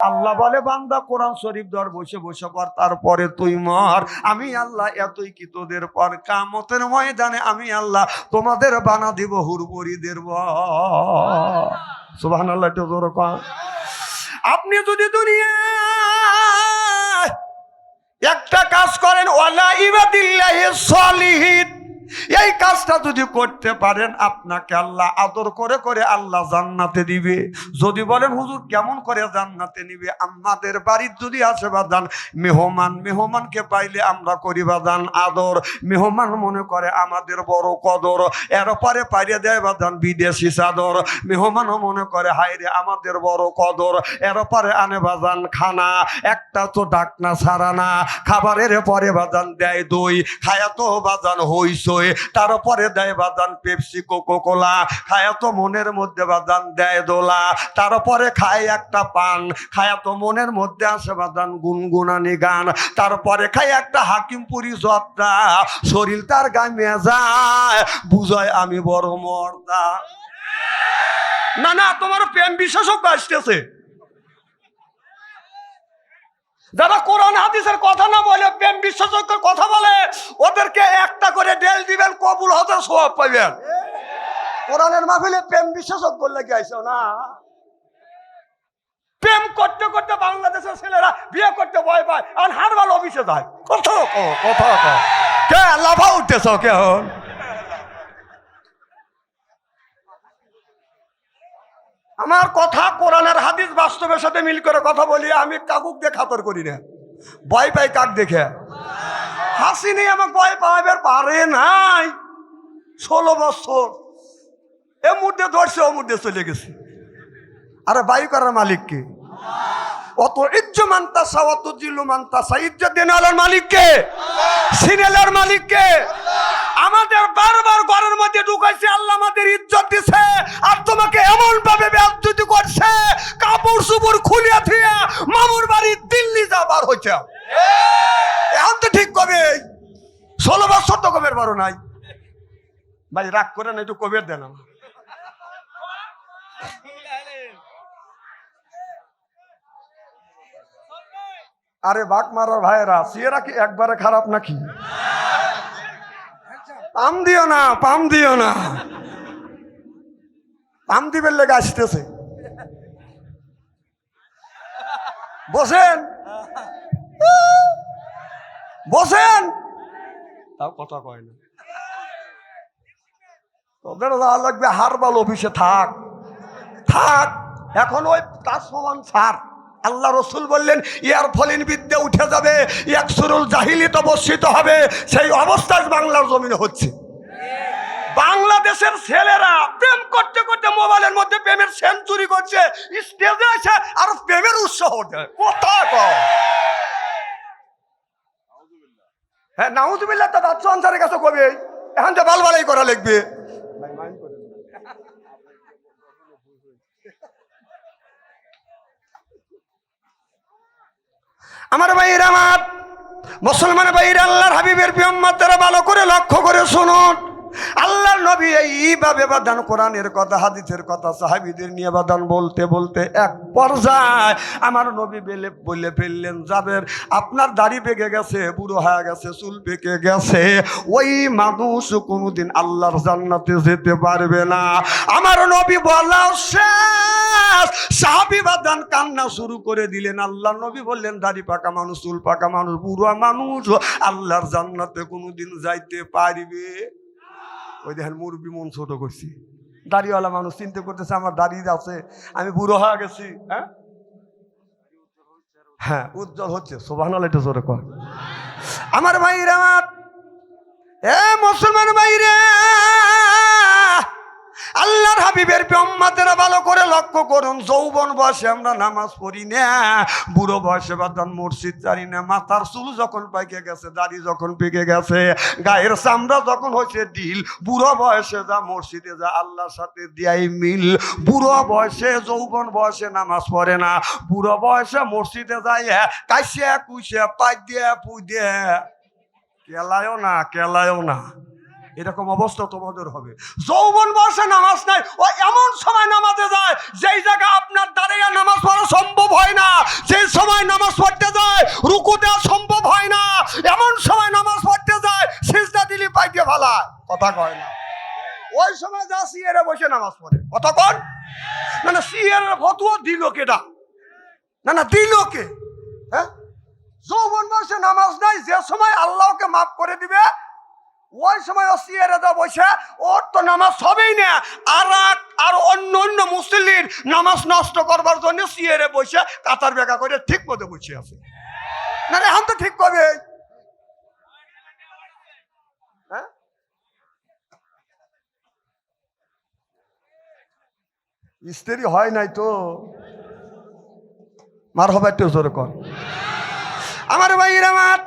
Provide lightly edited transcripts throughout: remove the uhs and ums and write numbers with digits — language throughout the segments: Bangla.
আল্লাহ বলে বান্দা কোরআন শরীফ ধর বসে বসে পর, তারপরে তুই মর। আমি আল্লাহ এতই কি তোদের পর কিয়ামতের ময়দানে আমি আল্লাহ তোমাদের বানা দিব হুরবুরিদের সুবহানাল্লাহ। একটু জোরে কর। আপনি যদি দুনিয়া একটা কাজ করেন, ওয়ালা ইবাদিল্লাহিস সালিহিন, এই কাজটা যদি করতে পারেন আপনাকে আল্লাহ আদর করে করে আল্লাহ জান্নাতে দিবে। যদি বলেন হুজুর কেমন করে জান্নাতে নিবে, আমাদের বাড়ির যদি আসে বাদান মেহমান, মেহমানকে পাইলে আমরা করি বাদান আদর, মেহমান মনে করে আমাদের বড় কদর, এরপরে পাইরে দেয় বাদান বিদেশি চাদর, মেহমানও মনে করে হায়রে আমাদের বড় কদর, এরপরে আনে বাদান খানা, একটা তো ডাকনা ছাড়া না, খাবারের পরে বাদান দেয় দই, খায়া তো বাদান হইস, তারপরে দেয় বাদান পেপসি কোকো কোলা, খায়া তো মনের মধ্যে বাদান দেয় দোলা, তারপরে খায় একটা পান, খায়া তো মনের মধ্যে আসে বাদান গুনগুনানি গান, তারপরে খায় একটা হাকিমপুরি জর্দা, শরীর তার গামে যায়, বুঝায় আমি বড় মর্দা। না না, তোমার প্রেম বিশেষজ্ঞ আসতেছে, যারা কোরআন হাদিসের কথা না বলে প্রেম বিশেষজ্ঞের কথা বলে, ওদেরকে একটা করে ডেল দিবেন, কবুল হতে সওয়াব পাবেন। কোরআনের মাহফিলে প্রেম বিশেষজ্ঞ লেগে আইছো না। প্রেম করতে করতে বাংলাদেশের ছেলেরা বিয়ে করতে ভয় পায় আর হারবাল অফিসে যায়। কথা কথা কে লাফা উঠতেছ কেন? আমার কথা কোরআনের হাদিস বাস্তবের সাথে মিল করে কথা বলি। আমি কাকুক দিয়ে খাতর করি না, ভয় পাই কাক দেখে। হাসি নেই আমাকে ভয় পাইবার পারে নাই। 16 বছর এ মুহূর্তে ধরছে, ও মুহূর্তে চলে গেছে। আরে বায়ু করার মালিক কে? অত ইজ্জত মানতাসা, অত জিল্লু মানতাসা, ইজ্জত দেন আলার মালিক কে? সিনেলার মালিক কে? আমাদের বারবার ঘরের মধ্যে ঢুকাইছে, আল্লাহ আমাদের ইজ্জত দিছে, আর তোমাকে এমন ভাবে বেয়াদবি করছে, কাপড় চোপড় খুলিয়া থিয়া মামুর বাড়ি দিল্লি যাবার হইছে। এখন তো ঠিক কবে 16 বছর তো কবের বারো নাই। ভাই রাগ করে না, একটু কবের দেন। আরে বাক মারার ভাইয়েরা, সিয়েরা কি একবারে খারাপ নাকি? পাম দিও না, পাম দিও না, পাম দিবের লেগে আসতেছে। বসেন বসেন, তাও কথা কয় না। তোদের যা লাগবে হারবাল অফিসে থাক থাক, এখন ওই তার সমান ছাড়। আল্লাহ রসুল বললেন ইয়ার ফলিন বিদ্যা উঠে যাবে, ইয়াকসুরুল জাহিলিত বর্ষিত হবে। সেই অবস্থা বাংলার জমিনে হচ্ছে। বাংলাদেশের ছেলেরা প্রেম করতে করতে মোবাইলের মধ্যে প্রেমের সেঞ্চুরি করছে, স্টেজে এসে আর প্রেমের উৎসাহ দেয়। কথা কও। হ্যাঁ নাউজুবিল্লাহ, তো বাচ্চা আনসারের কাছে কবে এখন তো বালবালাই করা লাগবে। আমার ভাইয়ের, আমার মুসলমান ভাইয়ের, আল্লাহর হাবিবের প্রিয়ম্মাতেরা ভালো করে লক্ষ্য করে শুনুন। আল্লাহর নবী এইভাবে বাদান কোরআনের কথা হাদিসের কথা সাহাবীদের নিয়ে বাদান বলতে বলতে এক পর্যায়ে আমার নবী বলে ফেললেন, যাবের আপনার দাড়ি পেকে গেছে, বুড়ো হয়ে গেছে, চুল পেকে গেছে, ওই মানুষ কোনোদিন আল্লাহর জান্নাতে যেতে পারবে না। আমার নবী বলা শেষ, সাহাবী বাদান কান্না শুরু করে দিলেন। আল্লাহ নবী বললেন, দাড়ি পাকা মানুষ, চুল পাকা মানুষ, বুড়ো মানুষ আল্লাহর জান্নাতে কোনোদিন যাইতে পারবে? ওই দেখেন মুরব্বী মন ছোট করছি, দাড়িওয়ালা মানুষ চিন্তা করতেছে আমার দাড়ি আছে, আমি বুড়ো হয়ে গেছি। হ্যাঁ হ্যাঁ উজ্জ্বল হচ্ছে, সুবহানাল্লাহ একটু জোরে কর। আমার ভাইরা, আমার এ মুসলমান ভাইরা, আল্লাহর হাবিবের উম্মতেরা ভালো করে লক্ষ্য করুন। যৌবন বয়সে আমরা নামাজ পড়ি না, বুড়ো বয়সে বাদান মসজিদ জানি না, মাথার চুল যখন পাইকে গেছে, দাড়ি যখন পেকে গেছে, গায়ের চামড়া যখন হয়েছে ঢিল, বুড়ো বয়সে যা মসজিদে যা আল্লাহর সাথে দিয়াই মিল। বুড়ো বয়সে যৌবন বয়সে নামাজ পড়ে না, বুড়ো বয়সে মসজিদে যায় কাইসে কুইসে পাই দিয়ে পুই দিয়ে, কেলায়ও না কেলায়ও না। এরকম অবস্থা তোমাদের হবে। যৌবন বয়সে নামাজ নাই, ও এমন সময় নামাজে যায় যেই জায়গা আপনার দাঁড়িয়ে নামাজ পড়া সম্ভব হয় না, সেই সময় নামাজ পড়তে যায় রুকু দেওয়া সম্ভব হয় না, এমন সময় নামাজ পড়তে যায় সিজদা দিলি পাইতে ফালায়, কথা কয় না। ওই সময় যা সিয়ারে বসে নামাজ পড়ে, কথা কন না। না সিয়ারের ফতোয়া দিল কেডা? না না দিল কে? হ্যাঁ, যৌবন বয়সে নামাজ নাই, যে সময় আল্লাহকে মাফ করে দিবে ওই সময় সিয়ারে যা বসে, ওর তো নামাজ হবেই না। আর অন্য অন্য মুসলিম নামাজ নষ্ট করবার জন্য সিয়ারে বসে কাতার বেকা করে ঠিক মতো বসে আছে। না এখন তো ঠিক করবে। হ্যাঁ, স্ত্রী হয় নাই তো মার হবে একটু জোরে কর। আমার ভাইরা, আমার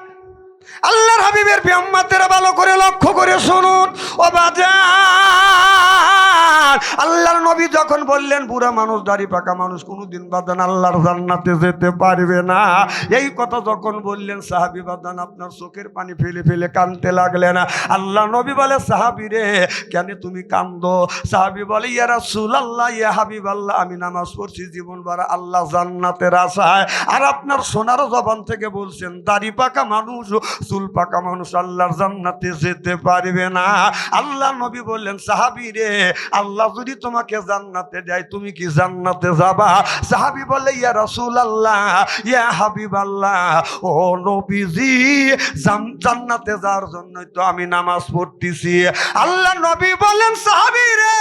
আল্লাহর হাবিবের বিয়াম্মাতেরা ভালো করে লক্ষ্য করে শুনুন ও বাজার। আল্লাহর নবী যখন বললেন বুড়া মানুষ দাড়ি পাকা মানুষ কোনোদিন বাদান আল্লাহর জান্নাতে যেতে পারবে না, এই কথা যখন বললেন সাহাবী বাদান আপনার চোখের পানি ফেলে ফেলে কাঁদতে লাগলেন। আল্লাহ নবী বলে সাহাবী রে কেন তুমি কান্দো? সাহাবী বলে ইয়া রাসূলুল্লাহ ইয়া হাবিবাল্লাহ, আমি নামাজ পড়ছি জীবন ভর আল্লাহ জান্নাতের আশায়, আর আপনার সোনার জবান থেকে বলছেন দাড়ি পাকা মানুষ চুল পাকা মানুষ আল্লাহর জান্নাতে যেতে পারবে না। আল্লাহ নবী বললেন সাহাবী রে আল্লাহ যদি তোমাকে জান্নাতে দেয় তুমি কি জান্নাতে যাবা? সাহাবী বলে ইয়া রাসূলুল্লাহ ইয়া হাবিবাল্লাহ, ও নবীজি জান্নাতে যাওয়ার জন্যই তো আমি নামাজ পড়তেছি। আল্লাহ নবী বলেন সাহাবী রে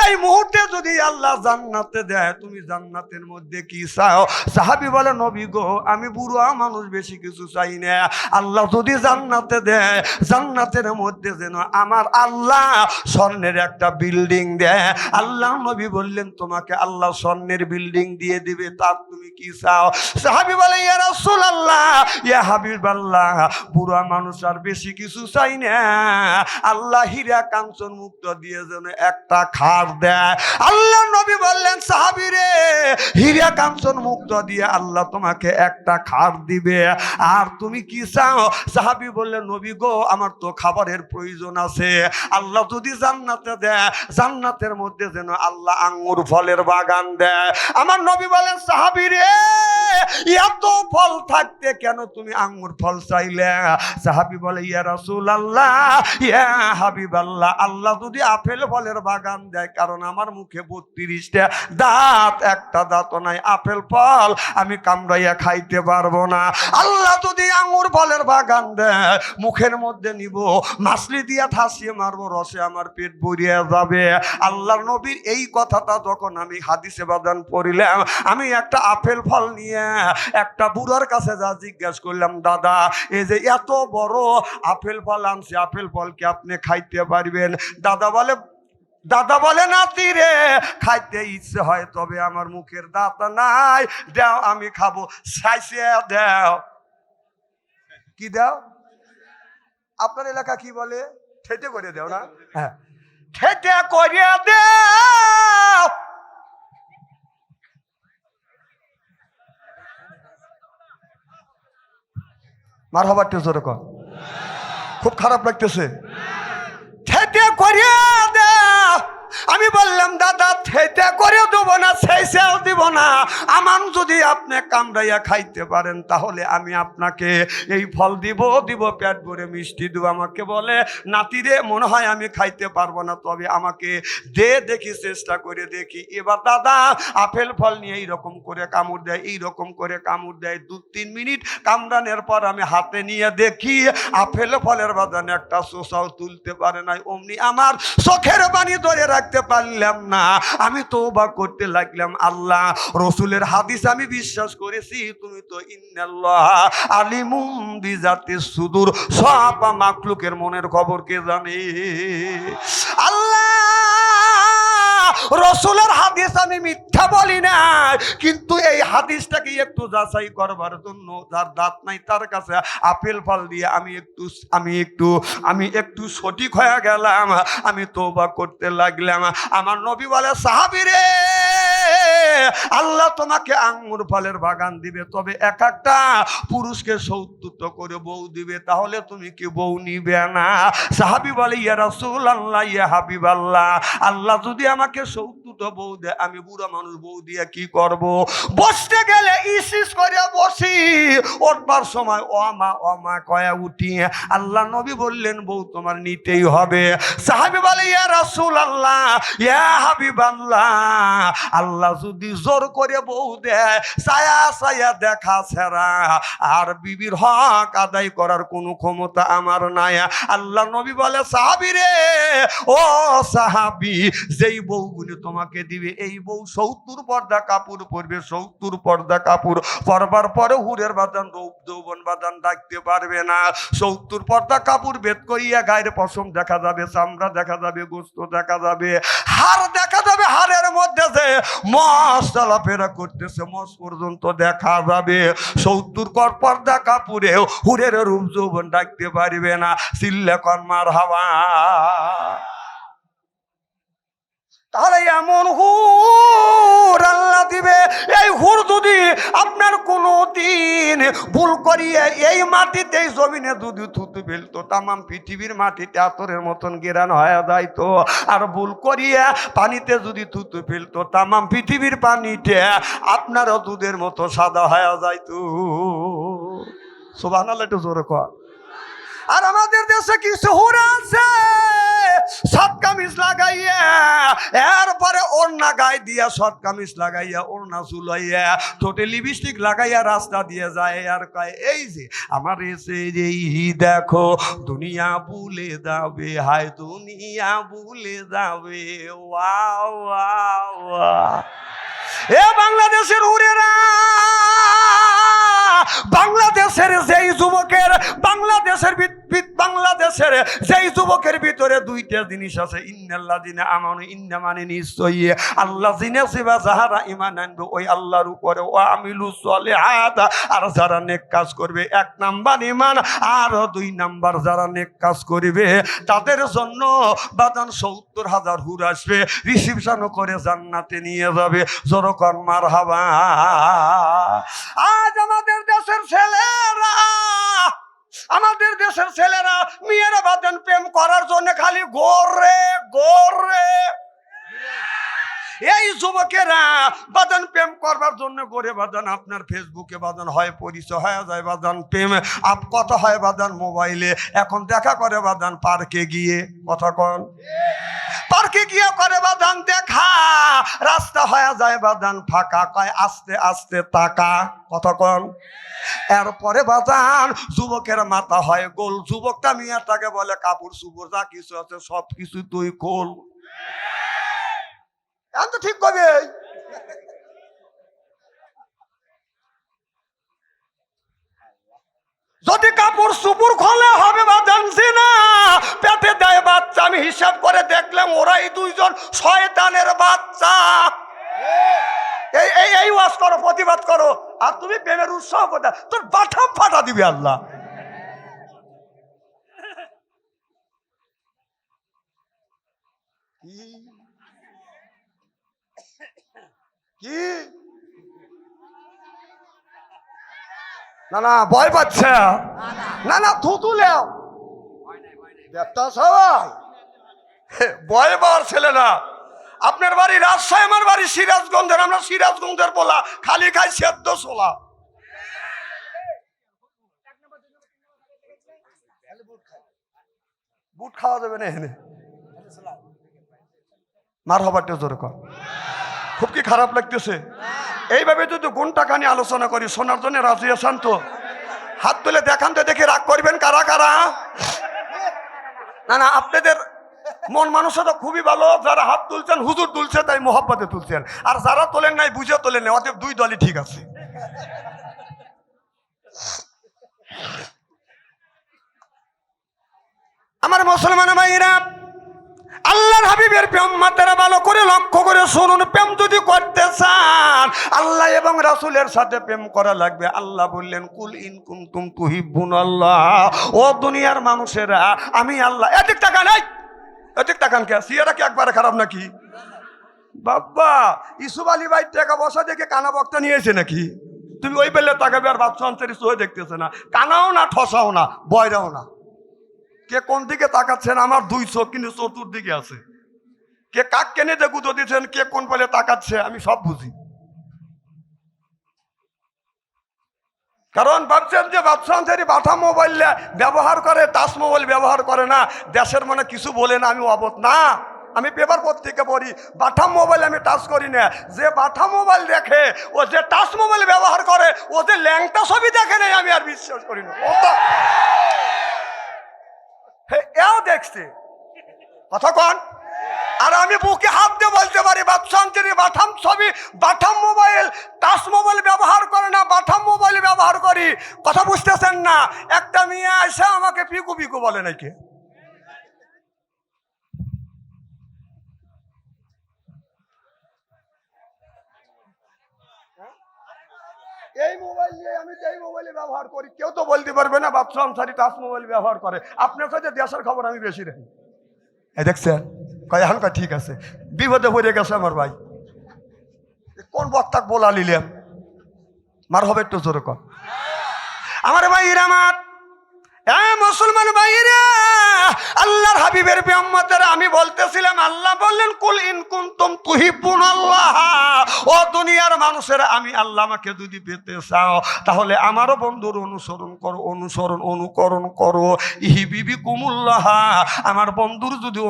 এই মুহূর্তে যদি আল্লাহ জান্নাতে দেয় তুমি জান্নাতের মধ্যে কি চাও? সাহাবী বলে নবী গো আমি বুড়া মানুষ বেশি কিছু চাই না, আল্লাহ যদি জান্নাতে দেয় জান্নাতের মধ্যে যেন আমার আল্লাহ স্বর্ণের একটা বিল্ডিং দেয়। আল্লাহ নবী বললেন তোমাকে আল্লাহ স্বর্ণের বিল্ডিং দিয়ে দিবে, তার তুমি কি চাও? সাহাবী বলে ইয়া রাসূলুল্লাহ ইয়া হাবিবাল্লাহ, বুড়া মানুষ আর বেশি কিছু চাই না, আল্লাহ হীরা কাঞ্চন মুক্ত দিয়ে যেন একটা খাট দেয়। আল্লাহ নবী বললেন সাহাবী রে হীরা কাঞ্চন মুক্ত দিয়ে আল্লাহ তোমাকে একটা খাট দিবে, আর তুমি কি চাও? সাহাবী বললেন নবী গো আমার তো খাবারের প্রয়োজন আছে, আল্লাহ যদি জান্নাতে দেয় জান্নাতের মধ্যে যেন আল্লাহ আঙ্গুর ফলের বাগান দেয়। আমার নবী বলেন সাহাবী রে এত ফল থাকতে কেন তুমি আঙ্গুর ফল চাইলে? সাহাবী বলে ইয়া রাসূলুল্লাহ ইয়া হাবিবাল্লাহ, আল্লাহ যদি আপেল ফলের বাগান দেয়, কারণ আমার মুখে 32টা দাঁত, একটা দাঁত নাই, আপেল ফল আমি কামড়াইয়া খাইতে পারবো না। আল্লাহ যদি আঙ্গুর ফলের বাগান দেয় মুখের মধ্যে নিব মাছলি দিয়া ঠাসিয়ে মারবো, রসে আমার পেট ভরিয়ে যাবে। আল্লাহর নবীর এই কথাটা যখন আমি হাদিসে বাদান পড়িলাম, আমি একটা আপেল ফল নিয়ে একটা বুড়ার কাছে যা জিজ্ঞাসা করলাম দাদা এই যে এত বড় আপেল ফল আনছে, আপেল ফল কি আপনি খাইতে পারবেন? দাদা বলে নাতি রে খাইতে ইচ্ছে হয় তবে আমার মুখের দাঁত নাই, দাও আমি খাবো। সাইসে দাও, কি দাও? আপনার এলাকা কি বলে? ঠেটে করে দাও না? হ্যাঁ ঠেটে করে দাও। মারহাবা একটু জোরে কর, খুব খারাপ লাগতেছে। ঠেটে করে দাও। আমি বললাম দাদা থেতে করে দেবো না, সেইসেও দিব না, আমার যদি আপনি কামড়াইয়া খাইতে পারেন তাহলে আমি আপনাকে এই ফল দিব পেট ভরে মিষ্টি দিব। আমাকে বলে নাতি রে মনে হয় আমি খাইতে পারবো না, তবে আমাকে দে দেখি, চেষ্টা করে দেখি। এবার দাদা আপেল ফল নিয়ে এইরকম করে কামড় দেয়, এইরকম করে কামড় দেয়, 2-3 মিনিট কামড়ানোর পর আমি হাতে নিয়ে দেখি আপেল ফলের বাদানে একটা চোষাও তুলতে পারে নাই। অমনি আমার চোখের পানি ধরে রাখতে পারলাম না, আমি তওবা করতে লাগলাম। আল্লাহ রসুলের হাদিস আমি বিশ্বাস করেছি, তুমি তো ইন্নাল্লাহ আলিমুম বিজাতিস সুদূর, সব মাখলুকের মনের খবর কে জানে? আল্লাহ রসুলের হাদিস আমি মিথ্যা বলি না, কিন্তু এই হাদিসটাকে একটু যাচাই করবার জন্য যার দাঁত নাই তার কাছে আপেল ফল দিয়ে আমি একটু সঠিক হয়ে গেলাম, আমি তওবা করতে লাগলাম। আমার নবী বলে সাহাবী রে আল্লাহ তোমাকে আঙ্গুর ফলের বাগান দিবে, তবে এক একটা পুরুষকে 70টা করে বউ দিবে, তাহলে তুমি কি বউ নিবে না? সাহাবী বলে ইয়া রাসূলুল্লাহ, ইয়া হাবিবাল্লাহ, আল্লাহ যদি আমাকে 70টা বউ দেয়, আমি বুড়া মানুষ বউ দিয়ে কি করব? বসতে গেলে ইসিস করে বসি, ওঠবার সময় অমা কয়া উঠি। আল্লাহ নবী বললেন বউ তোমার নিতেই হবে। সাহাবী বলে ইয়া রাসূলুল্লাহ, ইয়া হাবিবাল্লাহ, আল্লাহ যদি জোর করে বউ দেয়, ছায়া ছায়া দেখা ছাড়া আর বিবির হক আদায় করার কোনো ক্ষমতা আমার নাই। আল্লাহ নবী বলে সাহাবী রে, ও সাহাবী, যেই বউগুলি তোমাকে দিবে এই বউ 70 পর্দা কাপড় পরবে, 70 পর্দা কাপড় পরবার পরে হুরের বাদান রূপ যৌবন বাদান ডাকতে পারবে না। 70 পর্দা কাপড় বেদ করিয়া গায়ের পশম দেখা যাবে, চামড়া দেখা যাবে, গোস্ত দেখা যাবে, হাড় দেখা যাবে, হাড়ের মধ্যে যে মস চলাফেরা করতেছে মস পর্যন্ত দেখা যাবে। 70 পর্দা কাপড়ে হুরের রূপ যৌবন ডাকতে পারবে না। চিল্লা কর মারহাবা। তাহলে এমন হুর আল্লাহ দিবে, এই হুর যদি আপনার কোনো দিন ভুল করিয়ে এই মাটিতে এই জমিনে যদি থুতু ফেলতো, তামাম পৃথিবীর মাটিতে আতরের মতন গেরান হয়ে যাইতো। আর ভুল করিয়া পানিতে যদি থুতু ফেলতো, তামাম পৃথিবীর পানিতে আপনারও দুধের মতো সাদা হয়ে যাইতো। সুবহানাল্লাহ, একটু জোরে কর। আর আমাদের দেশে কিছু হুর আছে, সাত কামিজ লাগাইয়া, এরপরে ওড়না গায়ে দিয়া, শর্ট কামিজ লাগাইয়া, ওড়না চুলাইয়া, ঠোঁটে লিপস্টিক লাগাইয়া রাস্তা দিয়ে যায় আর কয় এই যে আমার এসে যেই দেখো দুনিয়া ভুলে যাবে, হায় দুনিয়া ভুলে যাবে। ওয়া ওয়া ওয়া। এ বাংলাদেশের হুরেরা, বাংলাদেশের যেই যুবকের, বাংলাদেশের যেই যুবকের ভিতরে দুইটা জিনিস আছে, ইন্নাল্লাযিনা আমানু, ইন্না মানে নিশ্চয়ই, আল্লাযিনা সিবা যাহারা ঈমান আনবে ওই আল্লাহর উপরে, ও আমিলুস সলিহাত, আর যারা নেক কাজ করবে, 1 নাম্বার ঈমান, আর 2 নাম্বার যারা নেক কাজ করবে, তাদের জন্য বাদান 70,000 হুর আসবে, রিসিপশনও করে জান্নাতে নিয়ে যাবে। জোরকর মারহাবা। আজ আমাদের দেশের ছেলেরা, আমাদের দেশের ছেলেরা মেয়েরা বাদান প্রেম করার জন্য খালি গোরে গোরে, এই যুবকেরা বাদান প্রেম করবার জন্য করে বাদান আপনার ফেসবুকে বাদান হয় পরিচয় হয়ে যায়, বাদান প্রেম আপ কথা হয় বাদান মোবাইলে, এখন দেখা করে বাদান পার্কে গিয়ে, কথা কন, পার্কে গিয়ে করে বাদান দেখা, রাস্তা হয়ে যায় বাদান ফাঁকা, কয় আস্তে আস্তে তাকা, কথা কন। এরপরে বাদান যুবকের মাথা হয় গোল, যুবকটা মেয়েটাকে বলে কাপড় চুপড় যা কিছু আছে সব কিছু তুই খোল। এখন তো ঠিক কবে, যদি কাপড় চুপড় খোলে হবে বাদান জিনা, পেটে দেয় বাচ্চা। আমি হিসাব করে দেখলাম ওরাই 2 জন শয়তানের বাচ্চা। এই ওয়াজ করো, প্রতিবাদ করো, আর তুমি প্রেমের উৎসাহ কথা, তোর বাঠাম ফাটা দিবে আল্লাহ। কি না না ভয় পাচ্ছে না, না থুতু লেও সবাই ভয় পাওয়ার ছেলে না। আপনার বাড়ি রাজশাহী, আমার বাড়ি সিরাজগঞ্জের, আমরা সিরাজগঞ্জের বলা খালি খাই সেদ্ধ ছোলা। বুট খাওয়া যাবে না এখানে, মার হবারটা জোরে কর। খুব কি খারাপ লাগতেছে? এইভাবে যদি ঘন্টা খানি আলোচনা করি, শোনার জন্য রাজি আছেন তো? হাত তুলে দেখান তো, দেখে রাগ করবেন কারা কারা। না না, আপনাদের মন মানুষটা খুবই ভালো, যারা হাত তুলছেন হুজুর তুলছে তাই মোহাব্বতে তুলছেন, আর যারা তোলেন নাই বুঝে তোলেন নাই, অতএব 2 দলই ঠিক আছে। আমার মুসলমান ভাইরা, আল্লাহর হাবিবের প্রেম মাত্রা ভালো করে লক্ষ্য করে শুনুন। প্রেম যদি করতে চান, আল্লাহ এবং রাসূলের সাথে প্রেম করা লাগবে। আল্লাহ বললেন কুল ইন কুনতুম তুহিব্বুনাল্লাহ, ও দুনিয়ার মানুষেরা আমি আল্লাহ। এদিক তাকান, এদিক তাকান, কে সিয়ারা কি একবারে খারাপ নাকি? বাবা ইসুফ আলী ভাই টাকা বসা দেখে কানা বক্তা নিয়েছে নাকি? তুমি ওই বেলে তাকাবে আর বাচ্চা আনসারি সহে দেখতেছে না, কানাও না ঠসাও না বয়রাও না। কে কোন দিকে তাকাচ্ছেন? আমার দুই চোখ কিন্তু চতুর্দিকে আছে। কে কাক কেনে যে গুঁতো দিচ্ছেন, কে কোন বেলে তাকাচ্ছে, আমি সব বুঝি। কারণ ভাবছেন যে বাচ্চা আনসারি বাটা মোবাইল ব্যবহার করে, টাচ মোবাইল ব্যবহার করে না, দেশের মানে কিছু বলে না, আমি অবত না। আমি পেপার পত্রিকা পড়ি, বাটা মোবাইল আমি টাচ করি না। যে বাটা মোবাইল দেখে, ও যে টাচ মোবাইল ব্যবহার করে, ও যে ল্যাংটা ছবি দেখে নেই, আমি আর বিশ্বাস করি না। ও তো এও দেখছে কথা কন। আর আমি বুকে হাত দিয়ে বলতে পারি বাচ্চা আনসারি বাটাম ছবি, বাটাম মোবাইল, টাচ মোবাইল ব্যবহার করে না, বাটাম মোবাইল ব্যবহার করি। কথা বুঝতেছেন না? একটা মেয়ে আসে আমাকে পিকু পিকু বলে নাকি। এই মোবাইল নিয়ে আমি যে এই মোবাইলে ব্যবহার করি, কেউ তো বলতে পারবে না বাচ্চা আনসারি টাচ মোবাইল ব্যবহার করে। আপনার সাথে দেশের খবর আমি বেশি রাখি। এই দেখছেন কয় এখন কয় ঠিক আছে, বিপদে পড়ে গেছে আমার ভাই। কোন বক্তাক বলা নিলাম? মার হবে একটু জোরে কর। আমার ভাইরা, আমার মুসলমান ভাইরা, আল্লাহর হাবিবের উম্মতেরা, আমি বলতেছিলাম, আল্লাহ বললেন কুল ইন কুনতুম তুহিব্বুনাল্লাহ, ও দুনিয়ার মানুষেরা, আমি আল্লাহ আমাকে যদি পেতে চাও তাহলে আমারও বন্ধুর অনুসরণ করো, অনুকরণ করো। ইহিবিবিকুমুল্লাহ, আমার বন্ধুর যদি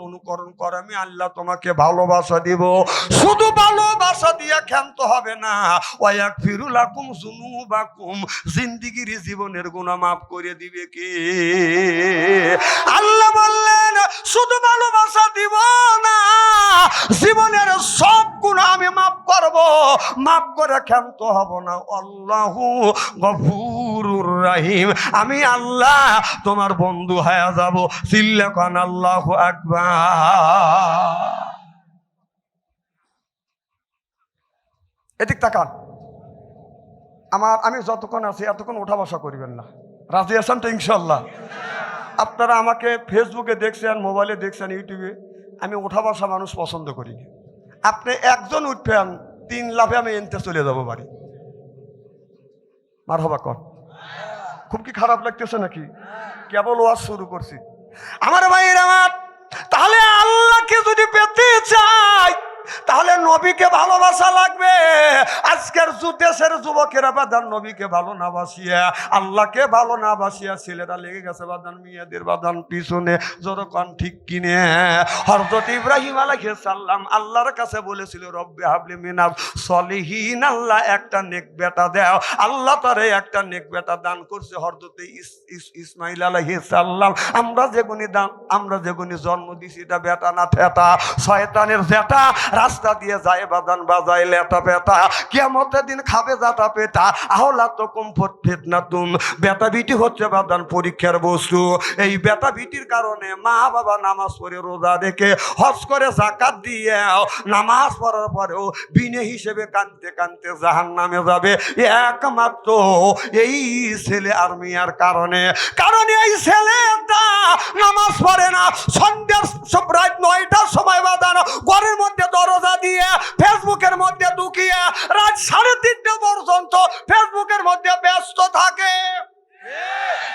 অনুকরণ করো, আমি আল্লাহ তোমাকে ভালোবাসা দিব। শুধু ভালোবাসা দিয়ে ক্ষান্ত হবে না, ওয়ায়াগফিরু লাকুম যুনুবাকুম, জিন্দেগির জীবনের গুনাহ মাফ করে দিবে কে? আল্লাহ বললেন শুধু ভালোবাসা দিব না, জীবনের সব গুনাহ আমি মাফ করব, মাফ করে ক্ষান্ত হব না। আল্লাহু গফুরুর রহিম, আমি আল্লাহ তোমার বন্ধু হয়ে যাব। চিল্লা কোন আল্লাহু আকবার। এদিক তাকান। আমি যতক্ষণ আছি এতক্ষণ উঠা বসা করিবেন না, রাজি আছেন তো ইনশাল্লাহ? আপনারা আমাকে ফেসবুকে দেখছেন, মোবাইলে দেখছেন, ইউটিউবে, আমি উঠা বসা মানুষ পছন্দ করি না। আপনি একজন উঠবেন, 3 লাফে আমি এনতে চলে যাব বাড়ি। মারহাবা কর। খুব কি খারাপ লাগতেছে নাকি? কেবল ওয়াজ শুরু করছি। আমার ভাইয়ের আমার, তাহলে আল্লাহকে যদি পেতে চাই তাহলে নবীকে ভালোবাসা লাগবে। আজকের দেশের যুবকেরা বাদান নবীকে ভালো না বাসিয়া, আল্লাহকে ভালো না বাসিয়া ছেলেরা লেগে গেছে বাদান মেয়েদের বাদান পিছনে। যতক্ষণ ঠিক কিনে হযরত ইব্রাহিম আলাইহিস সালাম আল্লাহর কাছে বলেছিল, রব্বি হাবলি মিনাস সলিহিন, আল্লাহ একটা নেক বেটা দাও। আল্লাহ তারে একটা নেক বেটা দান করছে, হযরত ইসমাইল আলাইহিস সালাম। আমরা যেগুনি জন্ম দিছি, এটা বেটা না ঠেটা, শয়তানের জেটা। রাস্তা দিয়ে যায় বাদান বাজায় লেটা পেটা, কিয়ামতের দিন খাবে জাতা পেটা। আহলা তো কমফোর্ট ফিতনা তুম, বেটা বিটি হচ্ছে বাদান পরীক্ষার বস্তু। এই বেটা বিটির কারণে মা বাবা নামাজ পড়ে, রোজা রেখে, হজ করে, যাকাত দিয়ে, নামাজ পড়ার পরেও বিনে হিসেবে কানতে কানতে জাহান্নামে যাবে একমাত্র এই ছেলে আর মেয়ের কারণে। কারণ এই ছেলেটা নামাজ পড়ে না, সন্ধ্যার রাত 9টার সময় বাদান ঘরের মধ্যে দরজা দিয়ে ফেসবুকের মধ্যে ঢুকিয়ে রাত 3:30 পর্যন্ত ফেসবুকের মধ্যে ব্যস্ত থাকে।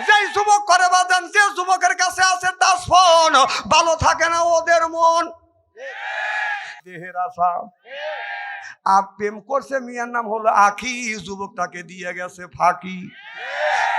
যেই যুবক করে বাদান, যে যুবকের কাছে আছে তার ফোন, ভালো থাকে না ওদের মন। দেহের আশা আর প্রেম করছে, মেয়ের নাম হলো আখি, যুবকটাকে দিয়ে গেছে ফাঁকি।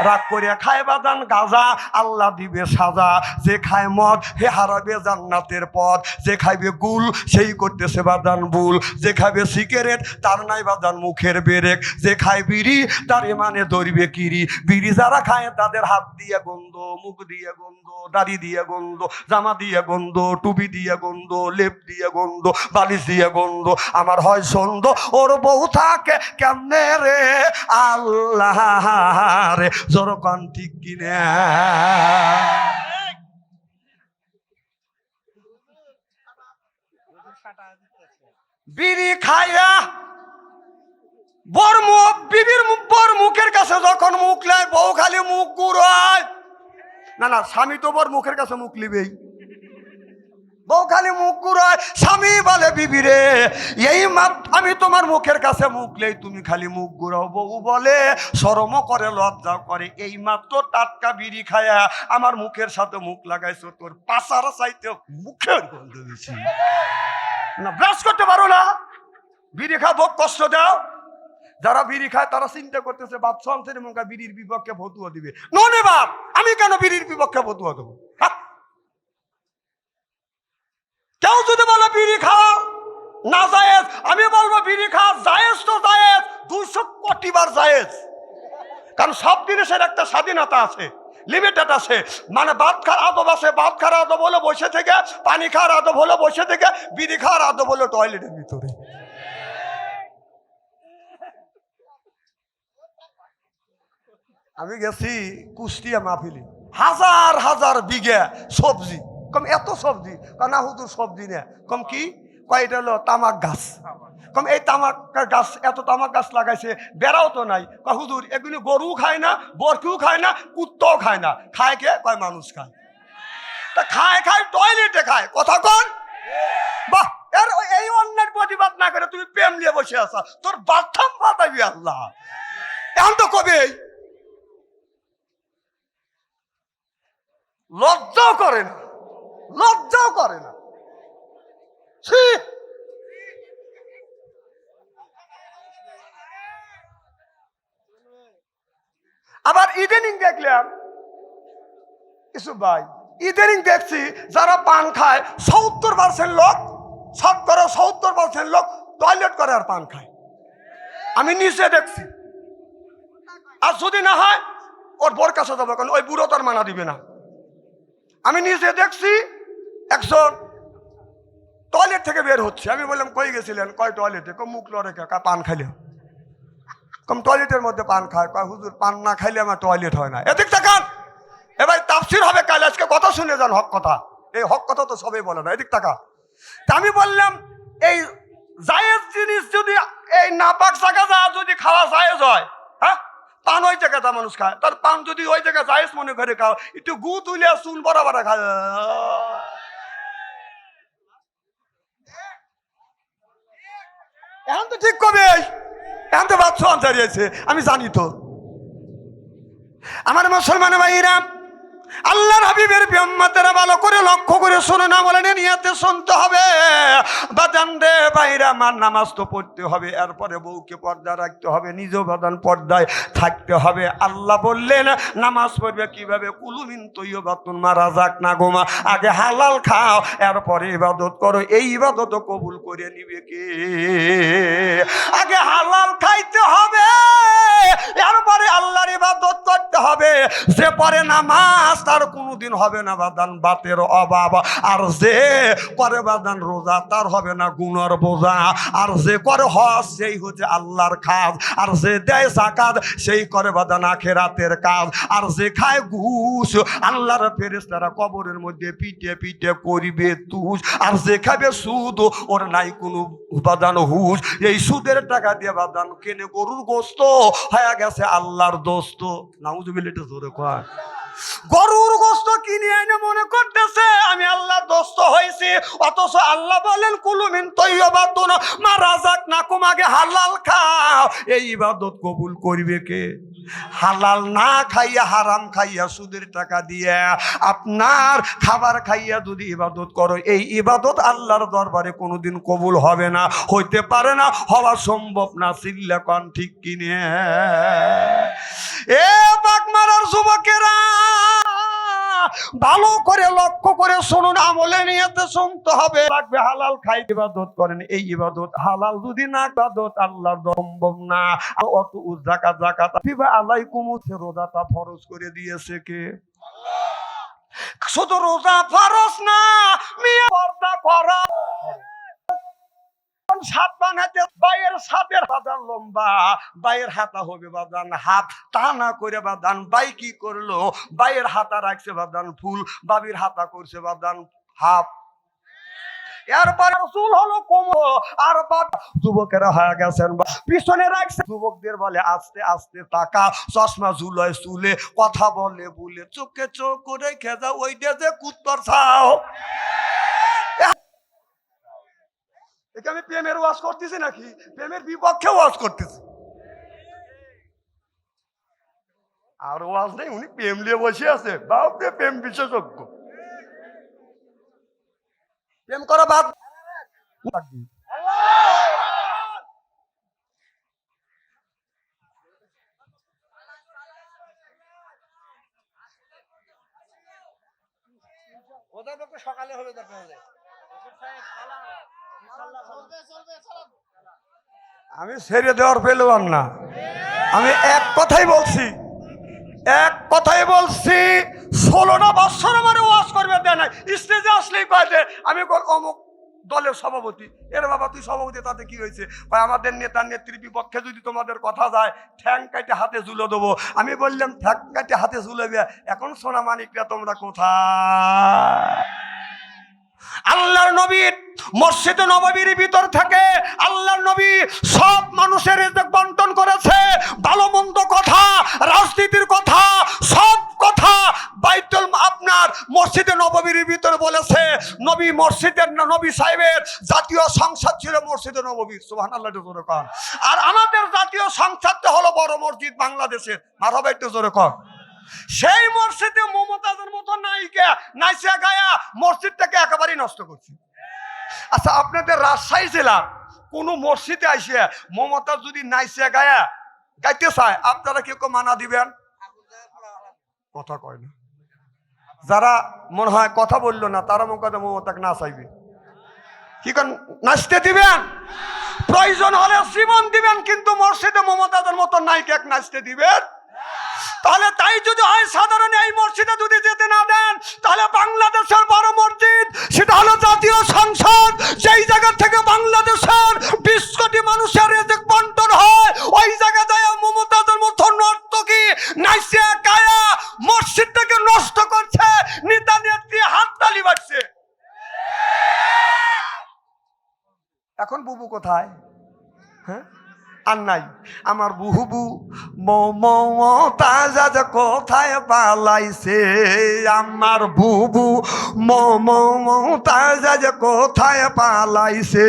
রাগ করিয়া খায় বাদান গাঁজা, আল্লাহ দিবে সাজা। যে খায় মদ হে হারাবে জান্নাতের পথ, যে খাইবে গুল সেই করতেছে বাদান ভুল, যে খাবে সিগারেট তার নাই বাদান মুখের বেরেক, যে খায় বিড়ি তার মানে ধরবে কিরি। বিড়ি যারা খায় তাদের হাত দিয়ে গন্ধ, মুখ দিয়ে গন্ধ, দাড়ি দিয়ে গন্ধ, জামা দিয়ে গন্ধ, টুপি দিয়ে গন্ধ, লেপ দিয়ে গন্ধ, বালিশ দিয়ে গন্ধ। আমার হয় সন্দ, ওর বউ থাকে কেমনে রে আল্লাহ রে, জরকান ঠিক কিনা? বিড়ি খাইয়া বিবির বর মুখের কাছে যখন মুখ লাই, বউ খালি মুখ গুড়ায়। না, স্বামী তো বর মুখের কাছে মুখ লিবেই। বউ খালি মুখ ঘুরায়, স্বামী বলে বিবি রে এই আমি তোমার মুখের কাছে মুখলেই তুমি খালি মুখ ঘুরাও। বউ বলে শরমও করে লজ্জাও করে, এই মাত্র টাটকা বিড়ি খায়া আমার মুখের সাথে মুখ লাগাইছো, তোর পাশার চাইতে মুখের গন্ধ বেশি। না ব্রাশ করতে পারো না, বিড়ি খা ভোগ কষ্ট দাও। যারা বিড়ি খায় তারা চিন্তা করতেছে বাপ সন্তানের মুখে বিড়ির বিপক্ষে ফতুয়া দিবে। ননে বাপ, আমি কেন বিড়ির বিপক্ষে ফতুয়া দেবো? কেউ যদি বলে বিড়ি খাওয়া না জায়েজ, আমি বলবো বিড়ি খাওয়া জায়েজ তো জায়েজ, 200 কোটি বার জায়েজ। কারণ সব জিনিসের একটা স্বাধীনতা আছে, লিমিটেড আছে। মানে ভাত খাওয়ার আদব আছে, ভাত খাওয়ার আদব হলো বসে থেকে, পানি খাওয়ার আদব হলো বসে থেকে, বিড়ি খাওয়ার আদব হলো টয়লেটের ভিতরে। আমি গেছি কুষ্টিয়া মাহফিলে, হাজার হাজার বিঘা সবজি। কম এত সবজি? না হুজুর সবজি না। কম কি? কয়টা হলো তামাক গাছ। কম এই তামাক গাছ, এত তামাক গাছ লাগাইছে, বেড়াও তো নাই। হুজুর এগুলি গরু খায় না, বরকিও খায় না, কুত্তাও খায় না, খায় কে? কয় মানুষ খায়। তা খায় খায় টয়লেটে খায়, কথা কন। বাহ, এর এই অন্যের প্রতিবাদ না করে তুমি প্রেম নিয়ে বসে আসা, তোর বাথরুম পাতাবি আল্লাহ। এখন তো কবে লজ্জাও করে না, লজ্জাও করে না। আবার ইদানিং দেখলাম কিছু ভাই, ইদানিং দেখছি যারা পান খায় 70% লোক, 70% লোক টয়লেট করে আর পান খায়। আমি নিচে দেখছি। আর যদি না হয় ওর বোর কাছে যাবো, কারণ ওই বুড়ো তার মানা দিবে না। আমি নিজে দেখছি একজন টয়লেট থেকে বের হচ্ছে। আমি বললাম কই গেছিলেন? কয় টয়লেটে। কম মুখ লড়ে কে? পান খাইলে। কম টয়লেটের মধ্যে পান খায়। কয় হুজুর পান না খাইলে আমার টয়লেট হয় না। এদিক তাকান, এ ভাই তাফসীর হবে কাল, আজকে কথা শুনে যান, হক কথা। এই হক কথা তো সবাই বলে না, এদিক তাকা। তা আমি বললাম এই জায়েজ জিনিস যদি এই নাপাক জায়গা যা যদি খাওয়া জায়েজ হয়, হ্যাঁ পান ওই জায়গাটা মানুষ খায়, তার পান যদি ওই জায়গায় জায়েজ মনে করে খাও, একটু গু তুলে চুল বরাবর খায়। এখন তো ঠিক কবে, এখন তো বাচ্চা দাঁড়িয়েছে, আমি জানি তো। আমার মুসলমান ভাইরা, আল্লাহর হাবিবের উম্মতেরা ভালো করে লক্ষ্য করে শুনে না, বলেন নিয়তে শুনতে হবে। বাদান রে ভাইরা, আমার নামাজ তো পড়তে হবে, এরপরে বউকে পর্দা রাখতে হবে, নিজেও বাদান পর্দায় থাকতে হবে। আল্লাহ বললেন নামাজ পড়বে কিভাবে? কুলুমিন তৈয়বাতুন মা রাযাকনাকুমা, আগে হালাল খাও, এরপরে ইবাদত করো। এই ইবাদত কবুল করে নিবে কে? আগে হালাল খাইতে হবে, এরপরে আল্লাহর ইবাদত করতে হবে। যে পরে নামাজ তার কোনোদিন হবে না বাদান বাতের অভাব, আর যে করে বাদান রোজা তার হবে না গুনার বোঝা, আর যে করে হজ সেই হচ্ছে আল্লাহর কাজ, আর যে দেয় যাকাত সেই করে বাদান আখিরাতের কাজ, আর যে খায় ঘুষ আল্লাহর ফেরেশতারা কবরের মধ্যে পিটে পিটে করিবে তুষ, আর যে খাবে সুদ ওর নাই কোনো বাদান হুশ। এই সুদের টাকা দিয়ে বাদান কেনে গরুর গোস্ত, হয়ে গেছে আল্লাহর দোস্ত। নাউজুবিল্লাহ, এটা জোরে কয়। গরুর গোস্ত কিনে এনে মনে করতেছে আমি আল্লাহ দোস্ত হয়েছি, অথচ আল্লাহ বলেন কুলুমিন তৈয়বাতুন মা রাযাকনাকুম, আগে হালাল খাও। এই ইবাদত কবুল করবে কে? হালাল না খাইয়া, হারাম খাইয়া, সুদের টাকা দিয়ে আপনার খাবার খাইয়া যদি ইবাদত করো, এই ইবাদত আল্লাহর দরবারে কোনোদিন কবুল হবে না, হইতে পারে না, হওয়া সম্ভব না। চিল্লা কোন ঠিক কিনে? এ বাগমারার যুবকেরা, ভালো করে লক্ষ্য করে শুনুন, আমলে নিয়তে শুনতে হবে। লাগবে হালাল খাই ইবাদত করেন, এই ইবাদত হালাল যদি না, ইবাদত আল্লাহর সম্ভব না। অত যাকাত, যাকাত ফিবা আলাইকুম, রোজাটা ফরজ করে দিয়েছে কে? শুধু রোজা ফরজ না, মিয়া পর্দা করা। সাত বানাতে বাইয়ের সাতের হাজার লম্বা, বাইয়ের হাতা হবে বাদান হাত, তা না করে বাদান বাই কি করলো? বাইয়ের হাতা রাখছে বাদান ফুল, বাবির হাতা করছে বাদান হাফ। এরপরে চুল হলো কোমর, আর যুবকেরা হয়ে গেছেন পিছনে রাখছে। যুবকদের বলে আস্তে আস্তে তাকা, চশমা ঝুলয় চুলে, কথা বলে বলে, চোখে চোখ করে খেজা, ওইটা যে কুত্তর ছাও। একে আমি প্রেমের ওয়াজ করতেছি নাকি প্রেমের বিপক্ষে ওয়াজ করতেছি? আর ওয়াজ নেই, উনি প্রেম নিয়ে বসে আছে। বাপরে, প্রেম বিশেষজ্ঞ। প্রেম করা বাদ। সকালে হবে দেখা হলে আমি ছেড়ে দেওয়ার পেলবান না। আমি এক কথাই বলছি, 16টা বছর আমার ওয়াজ করবে দেয় নাই। স্টেজে আসলেই কয় যে আমি অমুক দলের সভাপতি। এর বাবা তুই সভাপতি, তাতে কি হয়েছে? আমাদের নেতা নেত্রীর বিপক্ষে যদি তোমাদের কথা যায় ঠ্যাং কাটে হাতে ঝুলে দেবো। আমি বললাম ঠ্যাং কাটে হাতে ঝুলেবে, এখন সোনা মানিকরা তোমরা কোথায়? আল্লাহর নবী মসজিদে নববীর ভিতর থেকে আল্লাহর নবী সব মানুষের রিজিক বন্টন করেছে। ভালো মন্দ কথা, রাজনীতির কথা, সব কথা বাইতুল আপনার মসজিদে নববীর ভিতর বলেছে। নবী মসজিদের নবী সাহেবের জাতীয় সংসদ ছিল মসজিদে নববী। সুবহানাল্লাহ, একটু জোরে কর। আর আমাদের জাতীয় সংসদটা হলো বড় মসজিদ বাংলাদেশের। মারহাবা, একটু জোরে কর। সেই মসজিদে মমতাজের মতো নায়িকা নাইসা গায়া মসজিদটাকে একেবারেই নষ্ট করছে। আচ্ছা, আপনাদের রাজশাহী জেলার কোন মসজিদে আইসে মমতাজ যদি নাইসা গায়া গাইতে চায়, আপনারা কেউ মানা দিবেন? কথা কয় না। যারা মনে হয় কথা বললো না তারা মনে করে মমতাকে না চাইবে, কি করেন? নাচতে দিবেন? প্রয়োজন হলে জীবন দিবেন, কিন্তু মসজিদে মমতাজের মতো নায়িকা নাচতে দিবেন? তাহলে তাই যদি হয়, সাধারণ এই মসজিদে যদি যেতে না দেন, তাহলে বাংলাদেশের বড় মসজিদ সেটা হলো জাতীয় সংসদ। যেই জায়গা থেকে বাংলাদেশের 20 কোটি মানুষের রিজিক বন্টন হয়, ওই জায়গা যায় মমতাজের মতো নর্তকী নাইসা গায়া মসজিদটাকে নষ্ট করছে। নেতা নেত্রী হাততালি বাজছে। এখন বুবু কোথায়? হ্যাঁ, আর নাই। আমার বুবু মমতাজ কোথায় পালাইছে? আমার বুবু মমতাজ কোথায় পালাইছে?